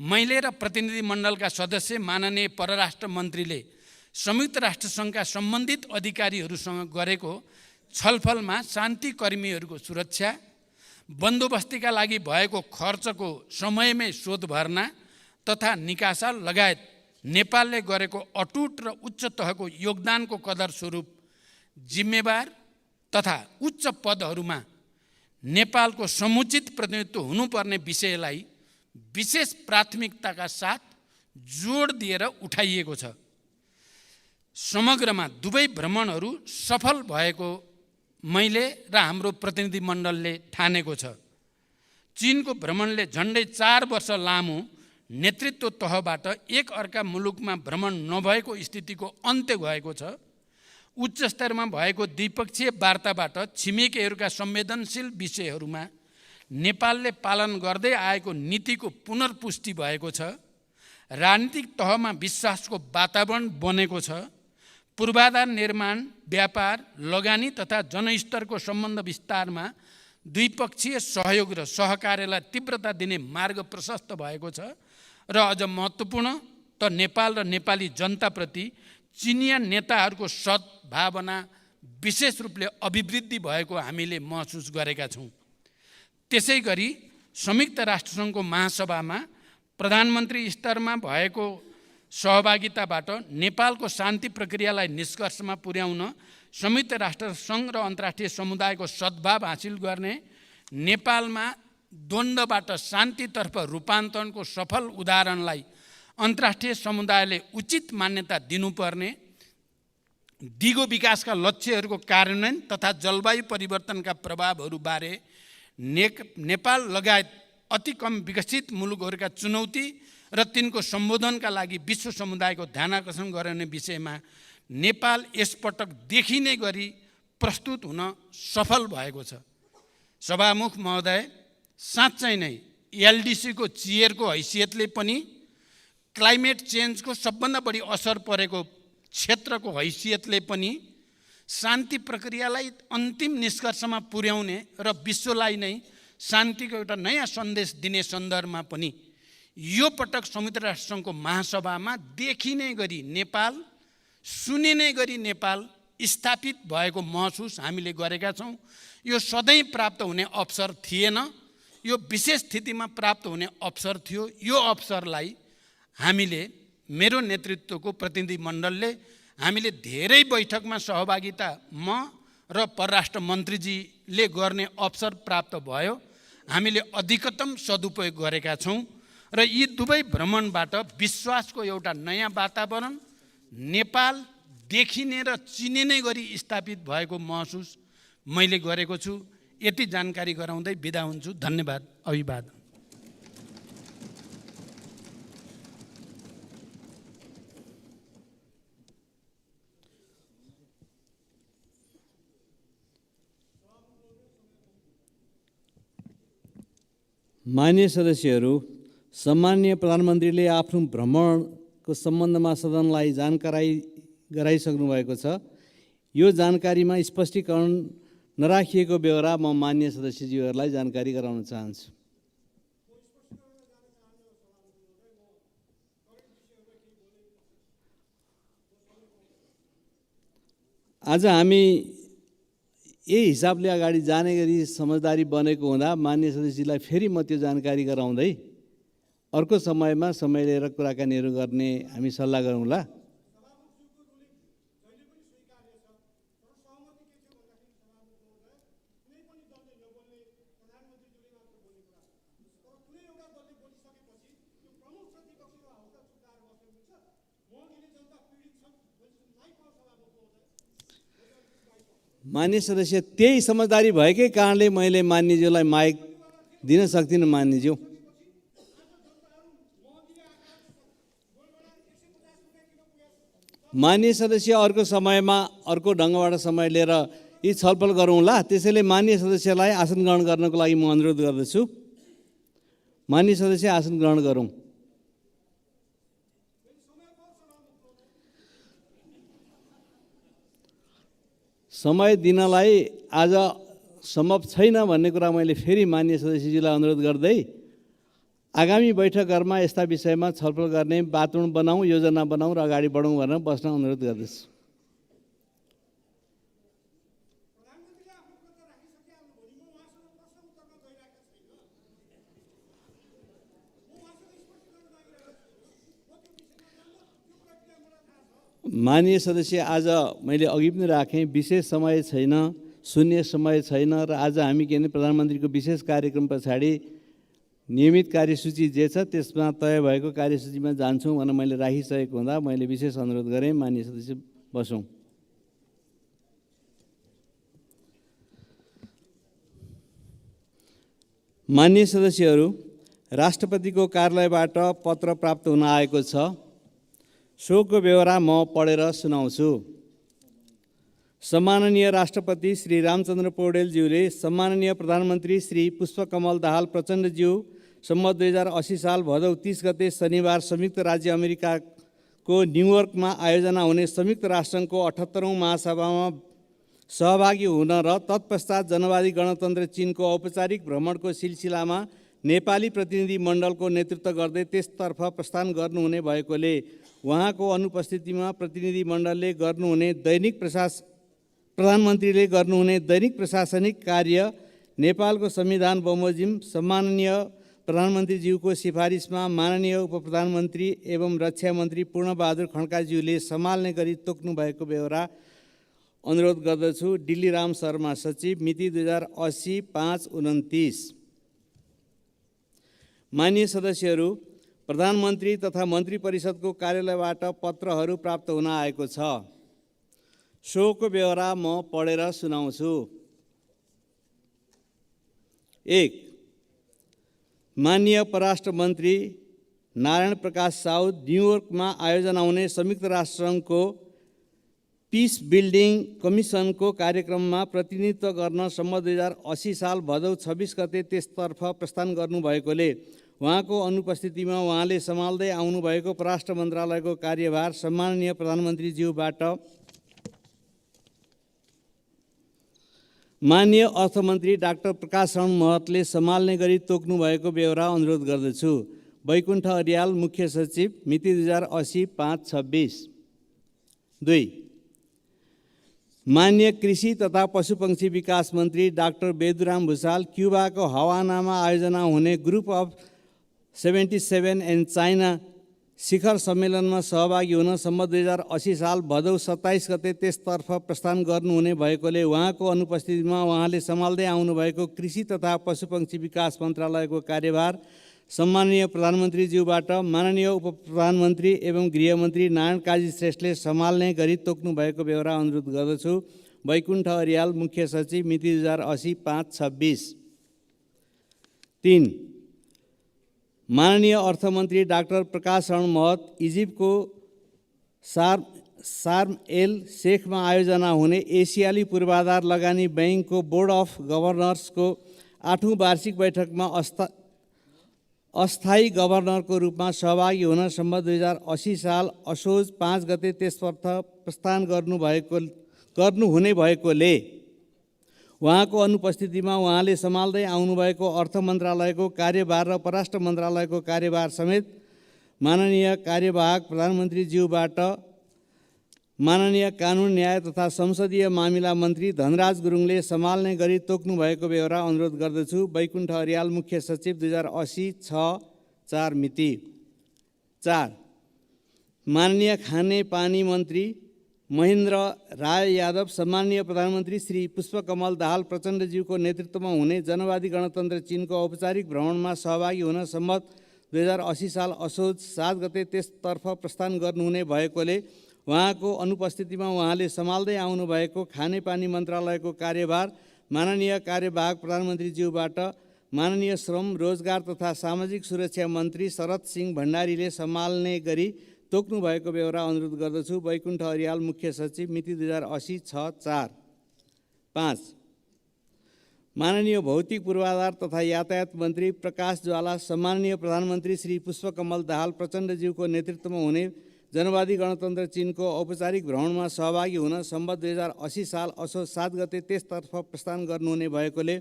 मैले र प्रतिनिधिमण्डलका सदस्य माननीय परराष्ट्र मन्त्रीले संयुक्त राष्ट्रसङ्घका सम्बन्धित अधिकारीहरूसँग गरेको छलफलमा शान्तिकर्मीहरूको सुरक्षा, बन्दोबस्तीका लागि भएको खर्चको समयमै शोध भर्ना तथा निकासा लगायत नेपालले गरेको अटुट र उच्च तहको योगदानको कदर स्वरूप जिम्मेवार तथा उच्च पदहरूमा नेपालको समुचित प्रतिनिधित्व हुनुपर्ने विषयलाई विशेष प्राथमिकताका साथ जोड दिएर उठाइएको छ। समग्रमा दुवै भ्रमणहरू सफल भएको मैले र हाम्रो प्रतिनिधिमण्डलले ठानेको छ। चीनको भ्रमणले झन्डै 4 वर्ष लामो नेतृत्व तहबाट एक अर्का मुलुकमा भ्रमण नभएको स्थितिको अन्त्य भएको छ। उच्च स्तरमा भएको द्विपक्षीय वार्ताबाट छिमेकीहरूका संवेदनशील विषयहरूमा नेपालले पालन गर्दै आएको नीतिको पुनर्पुष्टि भएको छ। राजनीतिक तहमा विश्वासको वातावरण बनेको छ। पूर्वाधार निर्माण, व्यापार, लगानी तथा जनस्तरको सम्बन्ध विस्तारमा द्विपक्षीय सहयोग र सहकार्यलाई तीव्रता दिने मार्ग प्रशस्त भएको छ र अझ महत्त्वपूर्ण त नेपाल र नेपाली जनताप्रति चिनिया नेताहरूको सद्भावना विशेष रूपले अभिवृद्धि भएको हामीले महसुस गरेका छौँ। त्यसै गरी संयुक्त राष्ट्रसङ्घको महासभामा प्रधानमन्त्री स्तरमा भएको सहभागिताबाट नेपालको शान्ति प्रक्रियालाई निष्कर्षमा पुर्याउन संयुक्त राष्ट्रसङ्घ र अन्तर्राष्ट्रिय समुदायको सद्भाव हासिल गर्ने, नेपालमा द्वन्द्वबाट शान्तितर्फ रूपान्तरणको सफल उदाहरणलाई अन्तर्राष्ट्रिय समुदायले उचित मान्यता दिनुपर्ने, दिगो विकासका लक्ष्यहरूको कार्यान्वयन तथा जलवायु परिवर्तनका प्रभावहरूबारे नेपाल लगायत अति कम विकसित मुलुकहरूका चुनौती र तिनको सम्बोधनका लागि विश्व समुदायको ध्यानाकर्षण गर्ने विषयमा नेपाल यसपटक देखिने गरी प्रस्तुत हुन सफल भएको छ। सभामुख महोदय, साँच्चै नै एलडिसीको चेयरको हैसियतले पनि, क्लाइमेट चेन्जको सबभन्दा बढी असर परेको क्षेत्रको हैसियतले पनि शान्ति प्रक्रियालाई अन्तिम निष्कर्षमा पुर्याउने र विश्वलाई नै शान्तिको एउटा नयाँ सन्देश दिने सन्दर्भमा पनि यो पटक संयुक्त राष्ट्रसङ्घको महासभामा देखिने गरी नेपाल, सुनिने गरी नेपाल स्थापित भएको महसुस हामीले गरेका छौँ। यो सधैँ प्राप्त हुने अवसर थिएन, यो विशेष स्थितिमा प्राप्त हुने अवसर थियो। यो अवसरलाई हामीले, मेरो नेतृत्वको प्रतिनिधिमण्डलले हामीले धेरै बैठकमा सहभागिता म र परराष्ट्र मन्त्रीजीले गर्ने अवसर प्राप्त भयो। हामीले अधिकतम सदुपयोग गरेका छौँ र यी दुवै भ्रमणबाट विश्वासको एउटा नयाँ वातावरण, नेपाल देखिने र चिनिने गरी स्थापित भएको महसुस मैले गरेको छु। यति जानकारी गराउँदै बिदा हुन्छु। धन्यवाद। अभिवादन।
मान्य सदस्यहरू, सम्माननीय प्रधानमन्त्रीले आफ्नो भ्रमणको सम्बन्धमा सदनलाई जानकारी गराइसक्नु भएको छ। यो जानकारीमा स्पष्टीकरण नराखिएको बेहोरा म मान्य सदस्यज्यूहरूलाई जानकारी गराउन चाहन्छु। आज हामी यही हिसाबले अगाडि जाने गरी समझदारी बनेको हुँदा मान्य सदस्यलाई फेरि म त्यो जानकारी गराउँदै अर्को समयमा समय लिएर कुराकानीहरू गर्ने हामी सल्लाह गरौँला। मान्य सदस्य, त्यही समझदारी भएकै कारणले मैले मान्यज्यूलाई माइक दिन सक्दिनँ। मान्यज्यू, मान्य सदस्य अर्को समयमा अर्को ढङ्गबाट समय लिएर यी छलफल गरौँला। त्यसैले मान्य सदस्यलाई आसन ग्रहण गर्नको लागि म अनुरोध गर्दछु। मान्य सदस्य, आसन ग्रहण गरौँ। समय दिनलाई आज सम्भव छैन भन्ने कुरा मैले फेरि मान्य सदस्यज्यूलाई अनुरोध गर्दै आगामी बैठकहरूमा यस्ता विषयमा छलफल गर्ने वातावरण बनाऊँ, योजना बनाऊँ र अगाडि बढौँ भनेर बस्न अनुरोध गर्दछु। माननीय सदस्य, आज मैले अघि पनि राखेँ, विशेष समय छैन, शून्य समय छैन र आज हामी के भने प्रधानमन्त्रीको विशेष कार्यक्रम पछाडि नियमित कार्यसूची जे छ त्यसमा तय भएको कार्यसूचीमा जान्छौँ भनेर मैले राखिसकेको हुँदा मैले विशेष अनुरोध गरेँ। माननीय सदस्य, बसौँ। माननीय सदस्यहरू, राष्ट्रपतिको कार्यालयबाट पत्र प्राप्त हुन आएको छ। सोको बेहोरा म पढेर सुनाउँछु। सम्माननीय राष्ट्रपति श्री रामचन्द्र पौडेलज्यूले सम्माननीय प्रधानमन्त्री श्री पुष्पकमल दाहाल प्रचण्डज्यू सम्मत 2080 साल भदौ 30 गते शनिबार संयुक्त राज्य अमेरिका को न्युयोर्कमा आयोजना हुने संयुक्त राष्ट्रसङ्घको 78औं महासभामा सहभागी हुन र तत्पश्चात जनवादी गणतन्त्र चीनको औपचारिक भ्रमणको सिलसिलामा नेपाली प्रतिनिधि मण्डलको नेतृत्व गर्दै त्यसतर्फ प्रस्थान गर्नुहुने भएकोले उहाँको अनुपस्थितिमा प्रतिनिधि मण्डलले गर्नुहुने प्रधानमन्त्रीले गर्नुहुने दैनिक प्रशासनिक कार्य नेपालको संविधान बमोजिम सम्माननीय प्रधानमन्त्रीज्यूको सिफारिसमा माननीय उपप्रधानमन्त्री एवं रक्षा मन्त्री पूर्णबहादुर खड्काज्यूले सम्हाल्ने गरी तोक्नु भएको बेहोरा अनुरोध गर्दछु। डिल्लीराम शर्मा सचिव, मिति 2080 5/29। माननीय सदस्यहरू, प्रधानमन्त्री तथा मन्त्री परिषदको कार्यालयबाट पत्रहरू प्राप्त हुन आएको छ। सोको बेहोरा म पढेर सुनाउँछु। 1। माननीय परराष्ट्र मन्त्री नारायण प्रकाश साउद न्युयोर्कमा आयोजना हुने संयुक्त राष्ट्रसङ्घको पिस बिल्डिङ कमिसनको कार्यक्रममा प्रतिनिधित्व गर्न सम्म 2080 साल भदौ 26 गते त्यसतर्फ प्रस्थान गर्नुभएकोले उहाँको अनुपस्थितिमा उहाँले सम्हाल्दै आउनुभएको परराष्ट्र मन्त्रालयको कार्यभार सम्माननीय प्रधानमन्त्रीज्यूबाट माननीय अर्थमन्त्री डाक्टर प्रकाश शरण महतले सम्हाल्ने गरी तोक्नु भएको बेहोरा अनुरोध गर्दछु। बैकुण्ठ अर्याल, मुख्य सचिव, मिति 2080 5/26। 2। माननीय कृषि तथा पशुपक्षी विकास मन्त्री डाक्टर बेदुराम भुषाल क्युबाको हवानामा आयोजना हुने ग्रुप अफ 77 एन्ड चाइना शिखर सम्मेलनमा सहभागी हुन सम्म 2080 साल भदौ 27 गते त्यसतर्फ प्रस्थान गर्नुहुने भएकोले उहाँको अनुपस्थितिमा उहाँले सम्हाल्दै आउनुभएको कृषि तथा पशुपक्षी विकास मन्त्रालयको कार्यभार सम्माननीय प्रधानमन्त्रीज्यूबाट माननीय उपप्रधानमन्त्री एवं गृहमन्त्री नारायण काजी श्रेष्ठले सम्हाल्ने गरी तोक्नु भएको बेहोरा अनुरोध गर्दछु। बैकुण्ठ अर्याल, मुख्य सचिव, मिति 2080 5/26। 3। माननीय अर्थमन्त्री डाक्टर प्रकाश शरण महत इजिप्टको सार्म एल शेखमा आयोजना हुने एसियाली पूर्वाधार लगानी बैङ्कको बोर्ड अफ गभर्नर्सको 8औं वार्षिक बैठकमा अस्थायी गभर्नरको रूपमा सहभागी हुन सम्म 2080 साल असोज 5 गते त्यसतर्फ प्रस्थान गर्नुहुने भएकोले उहाँको अनुपस्थितिमा उहाँले सम्हाल्दै आउनुभएको अर्थ मन्त्रालयको कार्यभार र परराष्ट्र मन्त्रालयको कार्यभार समेत माननीय कार्यवाहक प्रधानमन्त्रीज्यूबाट माननीय कानुन न्याय तथा संसदीय मामिला मन्त्री धनराज गुरुङले सम्हाल्ने गरी तोक्नु भएको बेहोरा अनुरोध गर्दछु। बैकुण्ठ अर्याल, मुख्य सचिव, 2080 6/4 मिति। 4। माननीय खाने पानी मन्त्री महेन्द्र राय यादव सम्माननीय प्रधानमन्त्री श्री पुष्पकमल दाहाल प्रचण्डज्यूको नेतृत्वमा हुने जनवादी गणतन्त्र चीनको औपचारिक भ्रमणमा सहभागी हुन सम्मत 2080 साल असोज 7 गते त्यसतर्फ प्रस्थान गर्नुहुने भएकोले उहाँको अनुपस्थितिमा उहाँले सम्हाल्दै आउनुभएको खानेपानी मन्त्रालयको कार्यभार माननीय कार्यवाहक प्रधानमन्त्रीज्यूबाट माननीय श्रम, रोजगार तथा सामाजिक सुरक्षा मन्त्री शरद सिंह भण्डारीले सम्हाल्ने गरी तोक्नु भएको बेहोरा अनुरोध गर्दछु। बैकुण्ठ अर्याल, मुख्य सचिव, मिति 2080 6/4। 5। माननीय भौतिक पूर्वाधार तथा यातायात मन्त्री प्रकाश ज्वाला सम्माननीय प्रधानमन्त्री श्री पुष्पकमल दाहाल प्रचण्डज्यूको नेतृत्वमा हुने जनवादी गणतन्त्र चीनको औपचारिक भ्रमणमा सहभागी हुन सम्बत 2080 साल असोज 7 गते त्यसतर्फ प्रस्थान गर्नुहुने भएकोले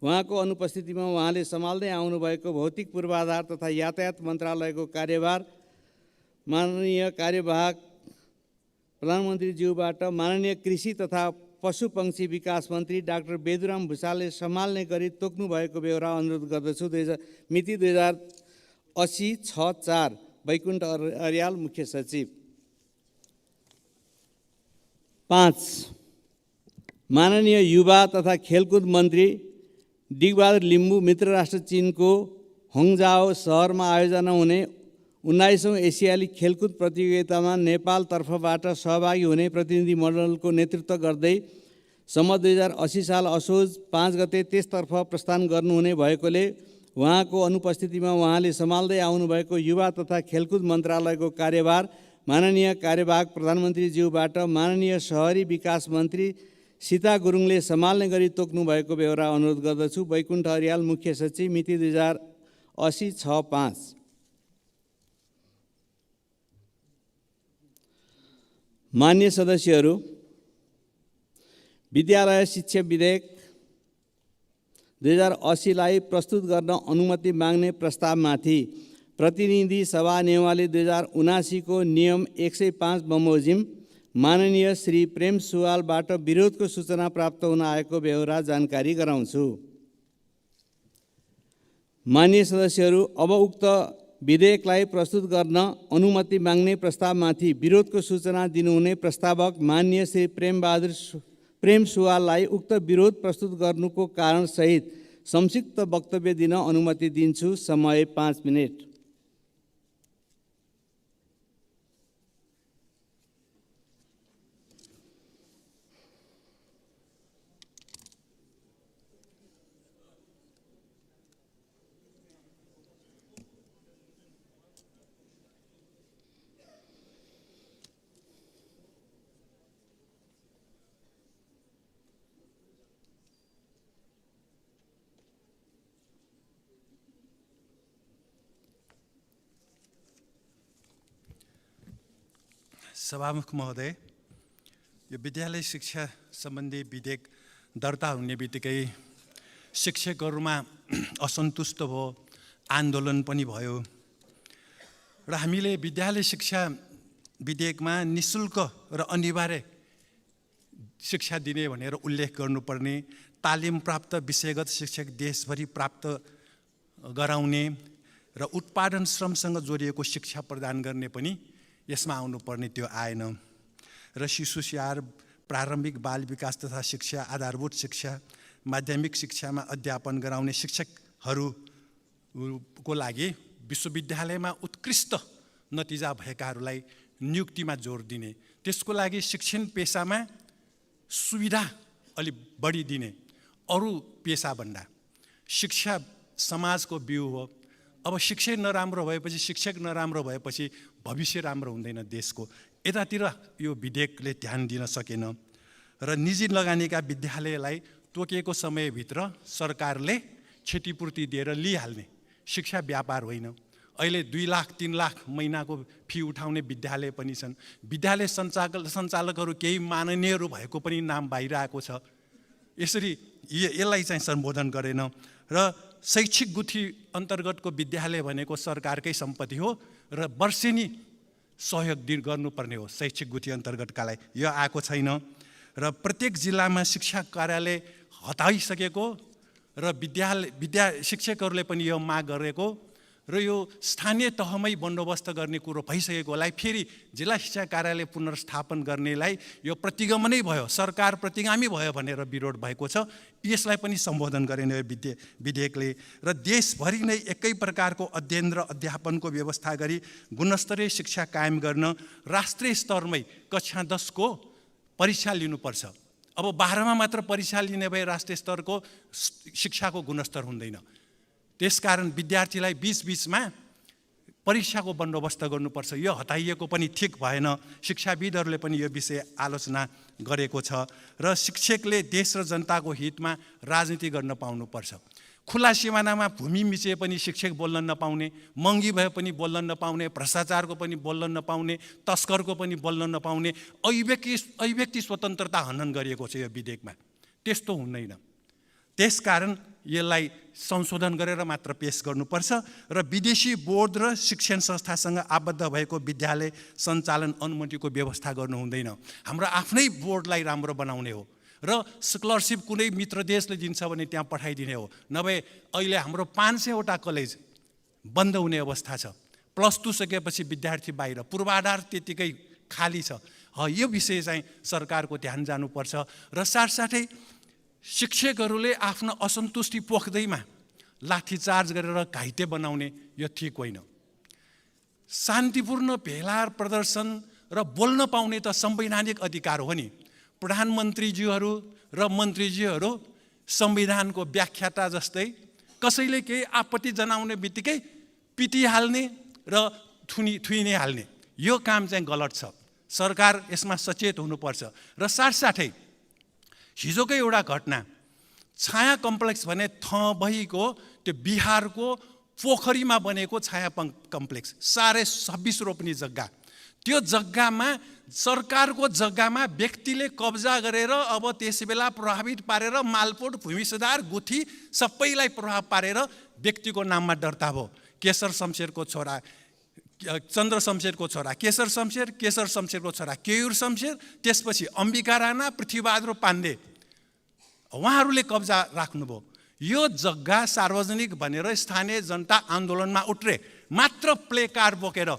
उहाँको अनुपस्थितिमा उहाँले सम्हाल्दै आउनुभएको भौतिक पूर्वाधार तथा यातायात मन्त्रालयको कार्यभार माननीय कार्यवाहक प्रधानमन्त्रीज्यूबाट माननीय कृषि तथा पशुपक्षी विकास मन्त्री डाक्टर बेदुराम भुषालले सम्हाल्ने गरी तोक्नु भएको बेहोरा अनुरोध गर्दछु। मिति 2080 6/4। बैकुण्ठ अर्याल, मुख्य सचिव। 5। माननीय युवा तथा खेलकुद मन्त्री डिगबहादुर लिम्बू मित्र राष्ट्र चीनको होङजाओ सहरमा आयोजना हुने 19औं एसियाली खेलकुद प्रतियोगितामा नेपाल तर्फबाट सहभागी हुने प्रतिनिधि मण्डलको नेतृत्व गर्दै सम्म 2080 साल असोज 5 गते त्यसतर्फ प्रस्थान गर्नुहुने भएकोले उहाँको अनुपस्थितिमा उहाँले सम्हाल्दै आउनुभएको युवा तथा खेलकुद मन्त्रालयको कार्यभार माननीय कार्यवाहक प्रधानमन्त्रीज्यूबाट माननीय शहरी विकास मन्त्री सीता गुरुङले सम्हाल्ने गरी तोक्नु भएको बेहोरा अनुरोध गर्दछु। बैकुण्ठ अर्याल, मुख्य सचिव, मिति 2080 6/5। मान्य सदस्यहरू, विद्यालय शिक्षा विधेयक 2080 लाई प्रस्तुत गर्न अनुमति माग्ने प्रस्तावमाथि प्रतिनिधि सभा नेवाली 2079 को नियम 105 बमोजिम माननीय श्री प्रेम सुवालबाट विरोधको सूचना प्राप्त हुन आएको बेहोरा जानकारी गराउँछु। मान्य सदस्यहरू, अब उक्त विधेयकलाई प्रस्तुत गर्न अनुमति माग्ने प्रस्तावमाथि विरोधको सूचना दिनुहुने प्रस्तावक मान्य श्री प्रेम सुवाललाई उक्त विरोध प्रस्तुत गर्नुको कारण सहित संक्षिप्त वक्तव्य दिन अनुमति दिन्छु। समय 5 मिनेट।
सभामुख महोदय, यो विद्यालय शिक्षा सम्बन्धी विधेयक दर्ता हुने बित्तिकै शिक्षकहरूमा असन्तुष्ट भयो, आन्दोलन पनि भयो र हामीले विद्यालय शिक्षा विधेयकमा निशुल्क र अनिवार्य शिक्षा दिने भनेर उल्लेख गर्नुपर्ने, तालिम प्राप्त विषयगत शिक्षक देशभरि प्राप्त गराउने र उत्पादन श्रमसँग जोडिएको शिक्षा प्रदान गर्ने पनि यसमा आउनुपर्ने त्यो आएन र शिशु स्याहार, प्रारम्भिक बाल विकास तथा शिक्षा, आधारभूत शिक्षा, माध्यमिक शिक्षामा अध्यापन गराउने शिक्षकहरूको लागि विश्वविद्यालयमा उत्कृष्ट नतिजा भएकाहरूलाई नियुक्तिमा जोड दिने, त्यसको लागि शिक्षण पेसामा सुविधा अलि बढी दिने। अरू पेसाभन्दा शिक्षा समाजको बिउ हो। अब शिक्षै नराम्रो भएपछि, शिक्षक नराम्रो भएपछि भविष्य राम्रो हुँदैन देशको। यतातिर यो विधेयकले ध्यान दिन सकेन र निजी लगानीका विद्यालयलाई तोकेको समयभित्र सरकारले क्षतिपूर्ति दिएर लिइहाल्ने। शिक्षा व्यापार होइन। अहिले 2 लाख 3 लाख महिनाको फी उठाउने विद्यालय पनि छन्। विद्यालय सञ्चालकहरू केही माननीयहरू भएको पनि नाम बाहिर आएको छ। यसरी यसलाई चाहिँ सम्बोधन गरेन र शैक्षिक गुठी अन्तर्गतको विद्यालय भनेको सरकारकै सम्पत्ति हो र वर्षेनी सहयोग गर्नुपर्ने हो शैक्षिक गुठी अन्तर्गतकालाई। यो आएको छैन र प्रत्येक जिल्लामा शिक्षा कार्यालय हटाइसकेको र शिक्षकहरूले पनि यो माग गरेको र यो स्थानीय तहमै बन्दोबस्त गर्ने कुरो भइसकेकोलाई फेरि जिल्ला शिक्षा कार्यालय पुनर्स्थापन गर्नेलाई यो प्रतिगमनै भयो, सरकार प्रतिगामी भयो भनेर विरोध भएको छ। यसलाई पनि सम्बोधन गरेन यो विधेयकले र देशभरि नै एकै प्रकारको अध्ययन र अध्यापनको व्यवस्था गरी गुणस्तरीय शिक्षा कायम गर्न राष्ट्रिय स्तरमै कक्षा 10 को परीक्षा लिनुपर्छ। अब 12मा मात्र परीक्षा लिने भए राष्ट्रिय स्तरको शिक्षाको गुणस्तर हुँदैन। त्यसकारण विद्यार्थीलाई बीचमा परीक्षाको बन्दोबस्त गर्नुपर्छ। यो हटाइएको पनि ठिक भएन। शिक्षाविदहरूले पनि यो विषय आलोचना गरेको छ र शिक्षकले देश र जनताको हितमा राजनीति गर्न पाउनुपर्छ। खुला सिमानामा भूमि मिचे पनि शिक्षक बोल्न नपाउने, महँगी भए पनि बोल्न नपाउने, भ्रष्टाचारको पनि बोल्न नपाउने, तस्करको पनि बोल्न नपाउने, अभिव्यक्ति स्वतन्त्रता हनन गरिएको छ यो विधेयकमा। त्यस्तो हुँदैन। त्यसकारण यसलाई संशोधन गरेर मात्र पेश गर्नुपर्छ र विदेशी बोर्ड र शिक्षण संस्थासँग आबद्ध भएको विद्यालय सञ्चालन अनुमतिको व्यवस्था गर्नु हुँदैन। हाम्रो आफ्नै बोर्डलाई राम्रो बनाउने हो र स्कलरसिप कुनै मित्र देशले दिन्छ भने त्यहाँ पठाइदिने हो। नभए अहिले हाम्रो 500वटा कलेज बन्द हुने अवस्था छ। +2 सकेपछि विद्यार्थी बाहिर, पूर्वाधार त्यतिकै खाली छ। यो विषय चाहिँ सरकारको ध्यान जानुपर्छ र साथसाथै शिक्षकहरूले आफ्नो असन्तुष्टि पोख्दैमा लाठीचार्ज गरेर घाइते बनाउने यो ठिक होइन। शान्तिपूर्ण भेला प्रदर्शन र बोल्न पाउने त संवैधानिक अधिकार हो नि। प्रधानमन्त्रीज्यूहरू र मन्त्रीज्यूहरू संविधानको व्याख्याता जस्तै कसैले केही आपत्ति जनाउने बित्तिकै पिटिहाल्ने र थुइने हाल्ने, यो काम चाहिँ गलत छ। सरकार यसमा सचेत हुनुपर्छ र साथसाथै हिजोकै एउटा घटना, छाया कम्प्लेक्स भने थबहीको त्यो बिहारको पोखरीमा बनेको छाया कम्प्लेक्स 26.5 रोप्ने जग्गा, त्यो जग्गामा सरकारको जग्गामा व्यक्तिले कब्जा गरेर अब त्यसबेला प्रभावित पारेर मालपोत भूमि सुधार गुठी सबैलाई प्रभाव पारेर व्यक्तिको नाममा दर्ता भयो। केशर शमशेरको छोरा चन्द्र शमशेरको छोरा केशर शमशेर, केशर शमशेरको छोरा केयूर शमशेर, त्यसपछि अम्बिका राणा, पृथ्वीबहादुर पाण्डे, उहाँहरूले कब्जा राख्नुभयो। यो जग्गा सार्वजनिक भनेर स्थानीय जनता आन्दोलनमा उत्रे, मात्र प्ले कार्ड बोकेर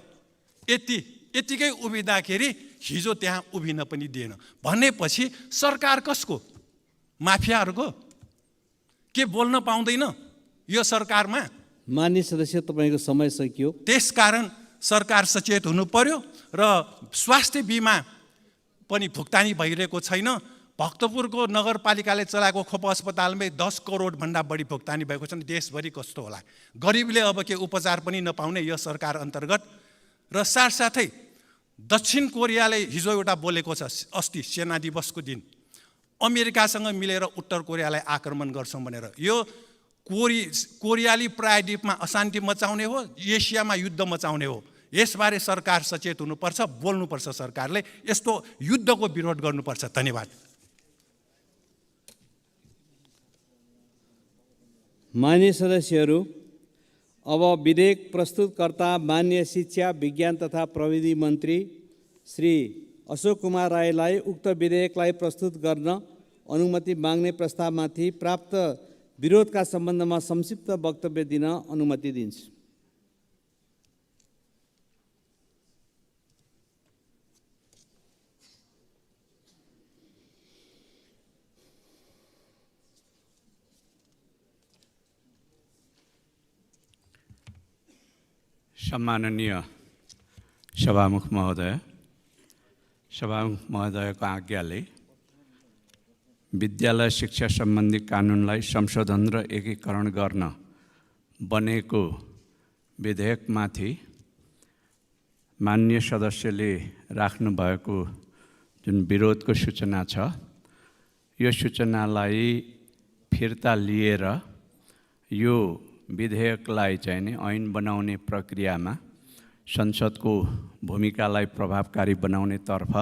यतिकै उभिँदाखेरि हिजो त्यहाँ उभिन पनि दिएन भनेपछि सरकार कसको? माफियाहरूको? के बोल्न पाउँदैन यो सरकारमा?
माननीय सदस्य, तपाईँको समय सकियो।
त्यसकारण सरकार सचेत हुनु पर्यो र स्वास्थ्य बिमा पनि भुक्तानी भइरहेको छैन। भक्तपुरको नगरपालिकाले चलाएको खोप अस्पतालमै 10 करोडभन्दा बढी भुक्तानी भएको छ। देशभरि कस्तो होला? गरिबले अब के उपचार पनि नपाउने यो सरकार अन्तर्गत। र साथसाथै दक्षिण कोरियाले हिजो एउटा बोलेको छ, अस्ति सेना दिवसको दिन, अमेरिकासँग मिलेर उत्तर कोरियालाई आक्रमण गर्छौँ भनेर। यो कोरियाली प्रायद्वीपमा अशान्ति मचाउने हो, एसियामा युद्ध मचाउने हो। यसबारे सरकार सचेत हुनुपर्छ, बोल्नुपर्छ। सरकारले यस्तो युद्धको विरोध गर्नुपर्छ। धन्यवाद।
माननीय सदस्यहरू, अब विधेयक प्रस्तुतकर्ता माननीय शिक्षा, विज्ञान तथा प्रविधि मन्त्री श्री अशोक कुमार राईलाई उक्त विधेयकलाई प्रस्तुत गर्न अनुमति माग्ने प्रस्तावमाथि प्राप्त विरोधका सम्बन्धमा संक्षिप्त वक्तव्य दिन अनुमति दिन्छु।
सम्माननीय सभामुख महोदयको आज्ञाले विद्यालय शिक्षा सम्बन्धी कानुनलाई संशोधन र एकीकरण गर्न बनेको विधेयकमाथि माननीय सदस्यले राख्नुभएको जुन विरोधको सूचना छ, यो सूचनालाई फिर्ता लिएर यो विधेयकलाई चाहिँ नि ऐन बनाउने प्रक्रियामा संसदको भूमिकालाई प्रभावकारी बनाउनेतर्फ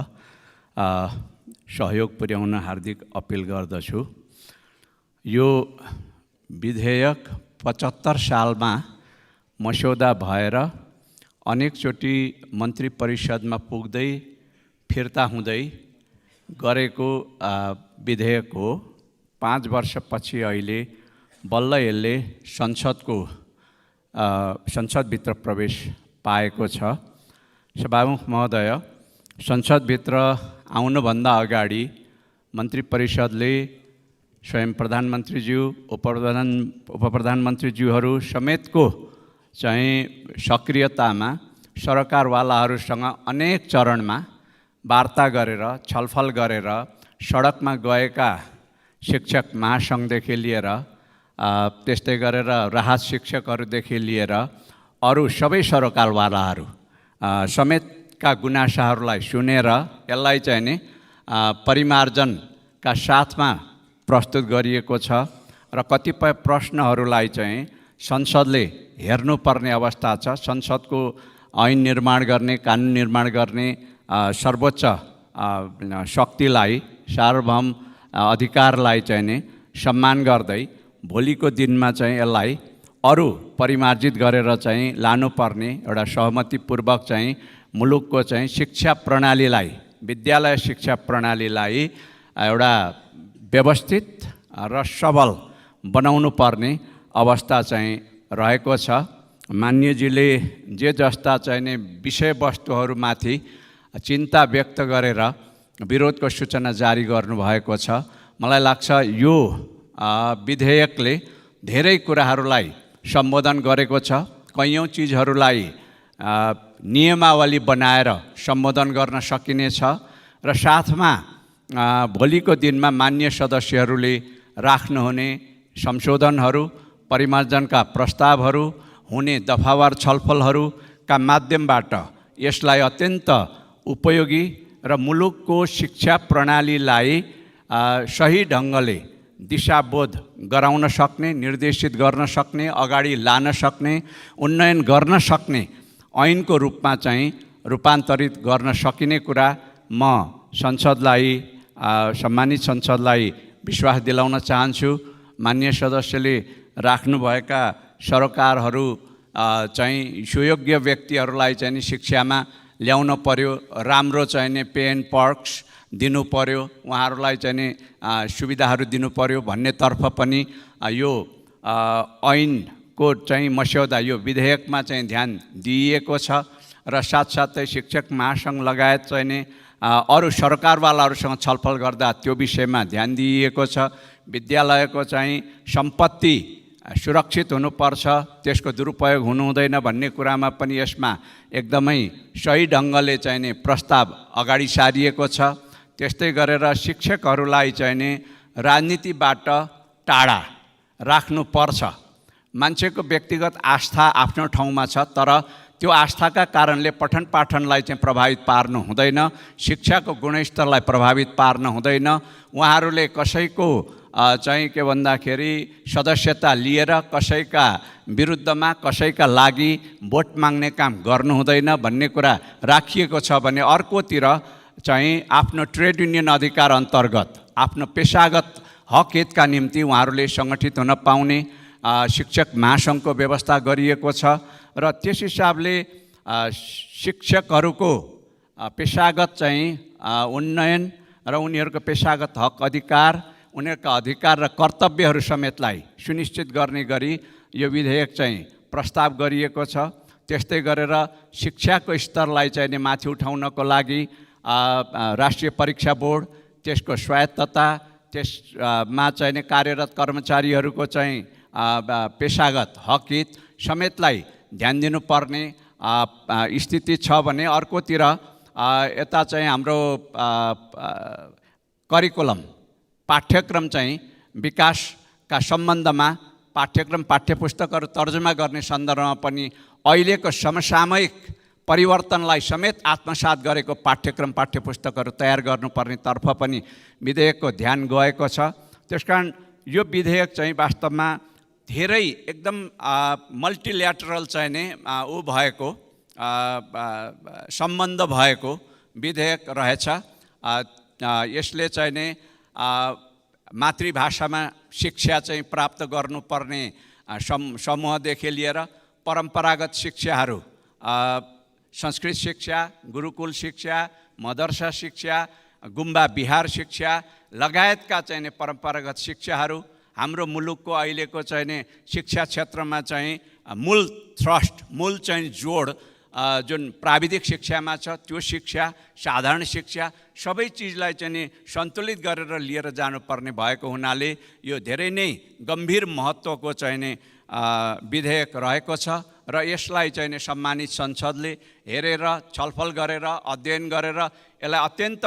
सहयोग पुर्याउन हार्दिक अपिल गर्दछु। यो विधेयक 75 सालमा मस्यौदा भएर अनेकचोटि मन्त्री परिषदमा पुग्दै फिर्ता हुँदै गरेको विधेयक हो। 5 वर्षपछि अहिले बल्ल यसले संसदभित्र प्रवेश पाएको छ। सभामुख महोदय, संसदभित्र आउनुभन्दा अगाडि मन्त्री परिषदले स्वयं प्रधानमन्त्रीज्यू, उपप्रधानमन्त्रीज्यूहरू समेतको चाहिँ सक्रियतामा सरकारवालाहरूसँग अनेक चरणमा वार्ता गरेर, छलफल गरेर, सडकमा गएका शिक्षक महासङ्घदेखि लिएर, त्यस्तै गरेर राहत शिक्षकहरूदेखि लिएर अरू सबै सरकारवालाहरू समेतका गुनासाहरूलाई सुनेर यसलाई चाहिँ नि परिमार्जनका साथमा प्रस्तुत गरिएको छ र कतिपय प्रश्नहरूलाई चाहिँ संसदले हेर्नुपर्ने अवस्था छ। संसदको ऐन निर्माण गर्ने, कानुन निर्माण गर्ने सर्वोच्च शक्तिलाई, सार्वभौम अधिकारलाई चाहिँ नि सम्मान गर्दै भोलिको दिनमा चाहिँ यसलाई अरू परिमार्जित गरेर चाहिँ लानुपर्ने एउटा सहमतिपूर्वक चाहिँ मुलुकको चाहिँ शिक्षा प्रणालीलाई, विद्यालय शिक्षा प्रणालीलाई एउटा व्यवस्थित र सबल बनाउनु पर्ने अवस्था चाहिँ रहेको छ। मान्यजीले जे जस्ता चाहिँ विषयवस्तुहरूमाथि चिन्ता व्यक्त गरेर विरोधको सूचना जारी गर्नुभएको छ। मलाई लाग्छ यो विधेयकले धेरै कुराहरूलाई सम्बोधन गरेको छ। कैयौँ चिजहरूलाई नियमावली बनाएर सम्बोधन गर्न सकिनेछ र साथमा भोलिको दिनमा मान्य सदस्यहरूले राख्नुहुने संशोधनहरू, परिमार्जनका प्रस्तावहरू, हुने दफावार छलफलहरूका माध्यमबाट यसलाई अत्यन्त उपयोगी र मुलुकको शिक्षा प्रणालीलाई सही ढङ्गले दिशाबोध गराउन सक्ने, निर्देशित गर्न सक्ने, अगाडि लान सक्ने, उन्नयन गर्न सक्ने ऐनको रूपमा चाहिँ रूपान्तरित गर्न सकिने कुरा म संसदलाई सम्मानित संसदलाई विश्वास दिलाउन चाहन्छु। माननीय सदस्यले राख्नुभएका सरोकारहरू चाहिँ सुयोग्य व्यक्तिहरूलाई चाहिँ नि शिक्षामा ल्याउन पर्यो, राम्रो चाहिँ नि पे एन्ड पर्क्स दिनु पर्यो, उहाँहरूलाई चाहिँ नि सुविधाहरू दिनु पर्यो भन्नेतर्फ पनि यो ऐनको चाहिँ मस्यौदा यो विधेयकमा चाहिँ ध्यान दिइएको छ र साथसाथै शिक्षक महासङ्घ लगायत चाहिँ नि अरू सरकारवालाहरूसँग छलफल गर्दा त्यो विषयमा ध्यान दिइएको छ। विद्यालयको चाहिँ सम्पत्ति सुरक्षित हुनुपर्छ, त्यसको दुरुपयोग हुनु हुँदैन भन्ने कुरामा पनि यसमा एकदमै सही ढङ्गले चाहिँ नि प्रस्ताव अगाडि सारिएको छ। त्यस्तै गरेर शिक्षकहरूलाई चाहिँ नि राजनीतिबाट टाढा राख्नुपर्छ। मान्छेको व्यक्तिगत आस्था आफ्नो ठाउँमा छ, तर त्यो आस्थाका कारणले पठन पाठनलाई चाहिँ प्रभावित पार्नु हुँदैन, शिक्षाको गुणस्तरलाई प्रभावित पार्नु हुँदैन। उहाँहरूले कसैको चाहिँ के भन्दाखेरि सदस्यता लिएर कसैका विरुद्धमा कसैका लागि भोट माग्ने काम गर्नु हुँदैन भन्ने कुरा राखिएको छ भने अर्कोतिर चाहिँ आफ्नो ट्रेड युनियन अधिकार अन्तर्गत आफ्नो पेसागत हक हितका निम्ति उहाँहरूले सङ्गठित हुन पाउने शिक्षक महासङ्घको व्यवस्था गरिएको छ र त्यस हिसाबले शिक्षकहरूको पेसागत चाहिँ उन्नयन र उनीहरूको पेसागत हक अधिकार, उनीहरूका अधिकार र कर्तव्यहरू समेतलाई सुनिश्चित गर्ने गरी यो विधेयक चाहिँ प्रस्ताव गरिएको छ। त्यस्तै गरेर शिक्षाको स्तरलाई चाहिँ नि माथि उठाउनको लागि राष्ट्रिय परीक्षा बोर्ड, त्यसको स्वायत्तता, त्यसमा चाहिँ नि कार्यरत कर्मचारीहरूको चाहिँ पेसागत हक हित समेतलाई ध्यान दिनुपर्ने स्थिति छ भने अर्कोतिर यता चाहिँ हाम्रो करिकुलम पाठ्यक्रम चाहिँ विकासका सम्बन्धमा पाठ्यक्रम पाठ्यपुस्तकहरू तर्जुमा गर्ने सन्दर्भमा पनि अहिलेको समसामयिक परिवर्तनलाई समेत आत्मसात गरेको पाठ्यक्रम पाठ्यपुस्तकहरू तयार गर्नुपर्ने तर्फ पनि विधेयकको ध्यान गएको छ। त्यसकारण यो विधेयक चाहिँ वास्तवमा धेरै एकदम मल्टिल्याटरल चाहिँ नै भएको सम्बन्ध भएको विधेयक रहेछ। यसले चाहिँ नै मातृभाषामा शिक्षा चाहिँ प्राप्त गर्नुपर्ने समूहदेखि लिएर परम्परागत शिक्षाहरू, संस्कृत शिक्षा, गुरुकुल शिक्षा, मदरसा शिक्षा, गुम्बा विहार शिक्षा लगायतका चाहिँ परम्परागत शिक्षाहरू हाम्रो मुलुकको अहिलेको चाहिँ शिक्षा क्षेत्रमा चाहिँ मूल थ्रस्ट, मूल चाहिँ जोड जुन प्राविधिक शिक्षामा छ त्यो शिक्षा, साधारण शिक्षा सबै चिजलाई चाहिँ सन्तुलित गरेर लिएर जानुपर्ने भएको हुनाले यो धेरै नै गम्भीर महत्त्वको चाहिँ विधेयक रहेको छ र यसलाई चाहिँ सम्मानित संसदले हेरेर छलफल गरेर अध्ययन गरेर यसलाई अत्यन्त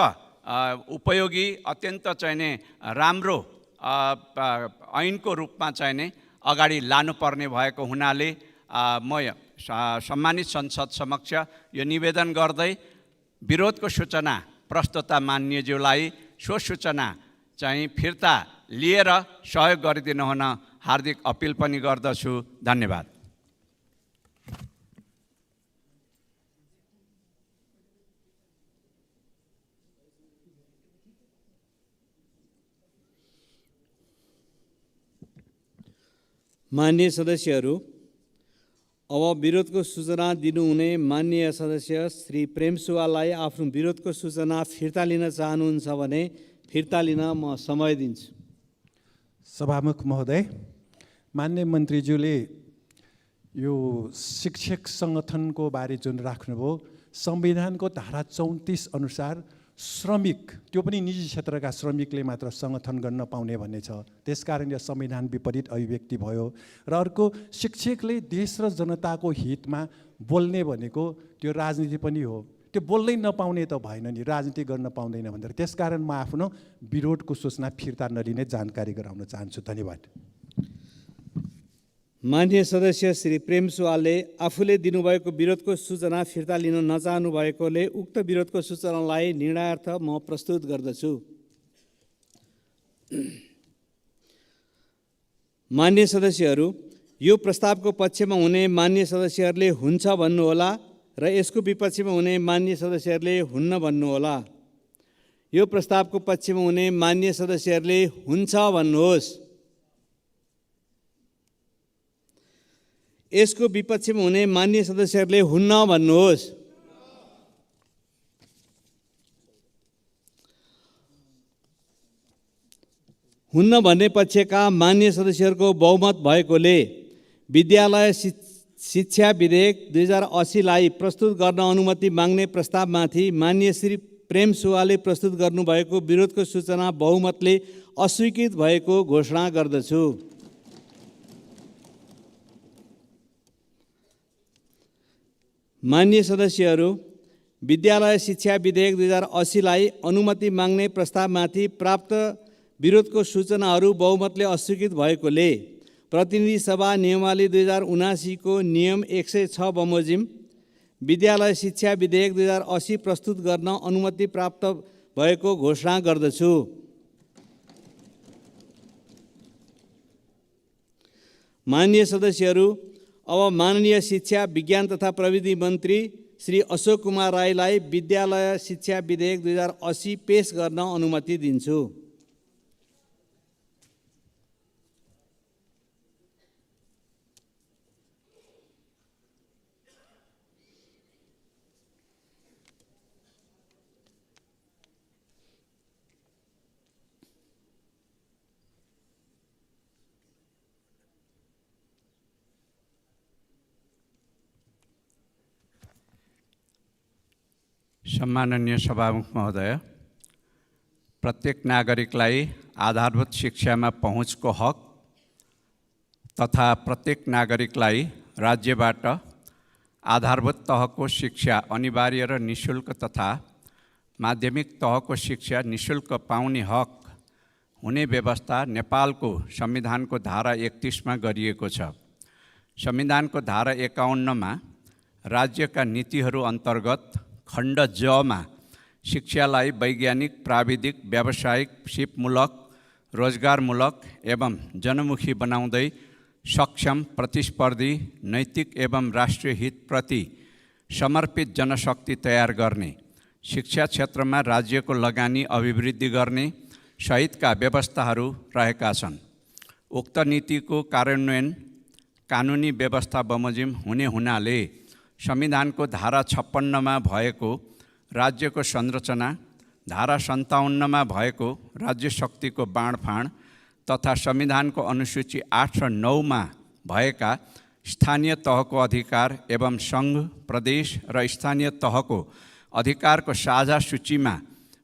उपयोगी, अत्यन्त चाहिँ राम्रो ऐनको रूपमा चाहिँ अगाडि लानुपर्ने भएको हुनाले म सम्मानित संसद समक्ष यो निवेदन गर्दै विरोधको सूचना प्रस्तुता मान्यज्यूलाई सो सूचना चाहिँ फिर्ता लिएर सहयोग गरिदिनु हुन हार्दिक अपिल पनि गर्दछु। धन्यवाद।
माननीय सदस्यहरू, अब विरोधको सूचना दिनुहुने माननीय सदस्य श्री प्रेमसुवाललाई आफ्नो विरोधको सूचना फिर्ता लिन चाहनुहुन्छ भने फिर्ता लिन म समय दिन्छु।
सभामुख महोदय, माननीय मन्त्रीज्यूले यो शिक्षक सङ्गठनको बारे जुन राख्नुभयो, संविधानको धारा 34 अनुसार श्रमिक, त्यो पनि निजी क्षेत्रका श्रमिकले मात्र सङ्गठन गर्न पाउने भन्ने छ। त्यसकारण यो संविधान विपरीत अभिव्यक्ति भयो। र अर्को, शिक्षकले देश र जनताको हितमा बोल्ने भनेको त्यो राजनीति पनि हो। त्यो बोल्नै नपाउने त भएन नि, राजनीति गर्न पाउँदैन भनेर। त्यसकारण म आफ्नो विरोधको सूचना फिर्ता नलिने जानकारी गराउन चाहन्छु। धन्यवाद।
माननीय सदस्य श्री प्रेमसुवालले आफूले दिनुभएको विरोधको सूचना फिर्ता लिन नचाहनु भएकोले उक्त विरोधको सूचनालाई निर्णयार्थ म प्रस्तुत गर्दछु। माननीय सदस्यहरू, यो प्रस्तावको पक्षमा हुने माननीय सदस्यहरूले हुन्छ भन्नुहोला र यसको विपक्षमा हुने मान्य सदस्यहरूले हुन्न भन्नुहोला। यो प्रस्तावको पक्षमा हुने मान्य सदस्यहरूले हुन्छ भन्नुहोस्। यसको विपक्षमा हुने मान्य सदस्यहरूले हुन्न भन्नुहोस्। हुन्न भन्ने पक्षका मान्य सदस्यहरूको बहुमत भएकोले विद्यालय शिक्षा विधेयक 2080लाई प्रस्तुत गर्न अनुमति माग्ने प्रस्तावमाथि मान्य श्री प्रेम सुब्बाले प्रस्तुत गर्नुभएको विरोधको सूचना बहुमतले अस्वीकृत भएको घोषणा गर्दछु। मान्य सदस्यहरू, विद्यालय शिक्षा विधेयक 2080लाई अनुमति माग्ने प्रस्तावमाथि प्राप्त विरोधको सूचनाहरू बहुमतले अस्वीकृत भएकोले प्रतिनिधि सभा नियमावली 2079 को नियम 106 बमोजिम विद्यालय शिक्षा विधेयक 2080 प्रस्तुत गर्न अनुमति प्राप्त भएको घोषणा गर्दछु। माननीय सदस्यहरू, अब माननीय शिक्षा विज्ञान तथा प्रविधि मन्त्री श्री अशोक कुमार राईलाई विद्यालय शिक्षा विधेयक 2080 पेश गर्न अनुमति दिन्छु।
सम्माननीय सभामुख महोदय, प्रत्येक नागरिकलाई आधारभूत शिक्षामा पहुँचको हक तथा प्रत्येक नागरिकलाई राज्यबाट आधारभूत तहको शिक्षा अनिवार्य र निशुल्क तथा माध्यमिक तहको शिक्षा निशुल्क पाउने हक हुने व्यवस्था नेपालको संविधानको धारा 31 मा गरिएको छ। संविधानको धारा 51 मा राज्यका नीतिहरू अन्तर्गत खण्ड ज मा शिक्षालाई वैज्ञानिक, प्राविधिक, व्यावसायिक, सिपमूलक, रोजगारमूलक एवं जनमुखी बनाउँदै सक्षम, प्रतिस्पर्धी, नैतिक एवं राष्ट्रिय हितप्रति समर्पित जनशक्ति तयार गर्ने, शिक्षा क्षेत्रमा राज्यको लगानी अभिवृद्धि गर्ने सहितका व्यवस्थाहरू रहेका छन्। उक्त नीतिको कार्यान्वयन कानुनी व्यवस्था बमोजिम हुने हुनाले संविधानको धारा 56 मा भएको राज्यको संरचना, धारा 57 मा भएको राज्य शक्तिको बाँडफाँड तथा संविधानको अनुसूची 8 र 9 मा भएका स्थानीय तहको अधिकार एवं सङ्घ, प्रदेश र स्थानीय तहको अधिकारको साझा सूचीमा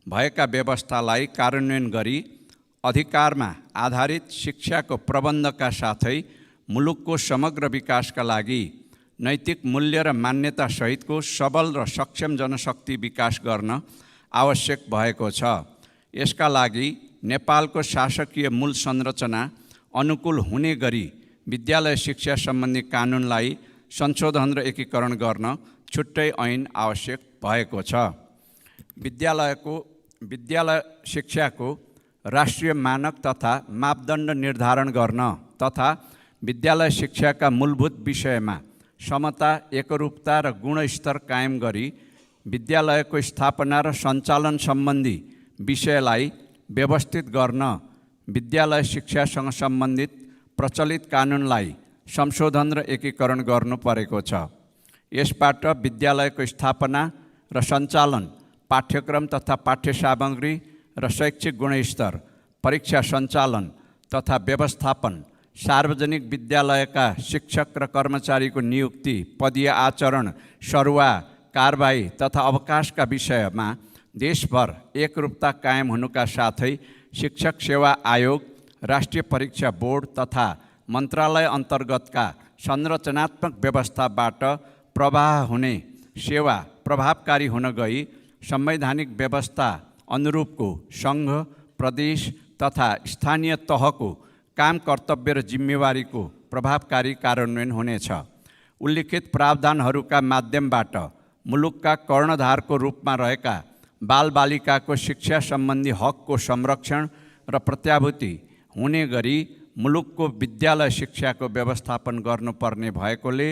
भएका व्यवस्थालाई कार्यान्वयन गरी अधिकारमा आधारित शिक्षाको प्रबन्धका साथै मुलुकको समग्र विकासका लागि नैतिक मूल्य र मान्यता सहितको सबल र सक्षम जनशक्ति विकास गर्न आवश्यक भएको छ। यसका लागि नेपालको शासकीय मूल संरचना अनुकूल हुने गरी विद्यालय शिक्षा सम्बन्धी कानुनलाई संशोधन र एकीकरण गर्न छुट्टै ऐन आवश्यक भएको छ। विद्यालय शिक्षाको राष्ट्रिय मानक तथा मापदण्ड निर्धारण गर्न तथा विद्यालय शिक्षाका मूलभूत विषयमा समता, एकरूपता र गुणस्तर कायम गरी विद्यालयको स्थापना र सञ्चालन सम्बन्धी विषयलाई व्यवस्थित गर्न विद्यालय शिक्षासँग सम्बन्धित प्रचलित कानुनलाई संशोधन र एकीकरण गर्नु परेको छ। यसबाट विद्यालयको स्थापना र सञ्चालन, पाठ्यक्रम तथा पाठ्य सामग्री र शैक्षिक गुणस्तर, परीक्षा सञ्चालन तथा व्यवस्थापन, सार्वजनिक विद्यालयका शिक्षक र कर्मचारीको नियुक्ति, पदीय आचरण, सरुवा, कारबाही तथा अवकाशका विषयमा देशभर एकरूपता कायम हुनुका साथै शिक्षक सेवा आयोग, राष्ट्रिय परीक्षा बोर्ड तथा मन्त्रालय अन्तर्गतका संरचनात्मक व्यवस्थाबाट प्रवाह हुने सेवा प्रभावकारी हुन गई संवैधानिक व्यवस्था अनुरूपको सङ्घ, प्रदेश तथा स्थानीय तहको काम, कर्तव्य र जिम्मेवारीको प्रभावकारी कार्यान्वयन हुनेछ। उल्लिखित प्रावधानहरूका माध्यमबाट मुलुकका कर्णधारको रूपमा रहेका बालबालिकाको शिक्षा सम्बन्धी हकको संरक्षण र प्रत्याभूति हुने गरी मुलुकको विद्यालय शिक्षाको व्यवस्थापन गर्नुपर्ने भएकोले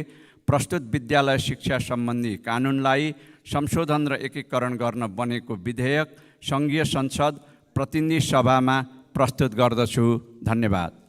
प्रस्तुत विद्यालय शिक्षा सम्बन्धी कानुनलाई संशोधन र एकीकरण गर्न बनेको विधेयक सङ्घीय संसद प्रतिनिधि सभामा प्रस्तुत गर्दछु। धन्यवाद।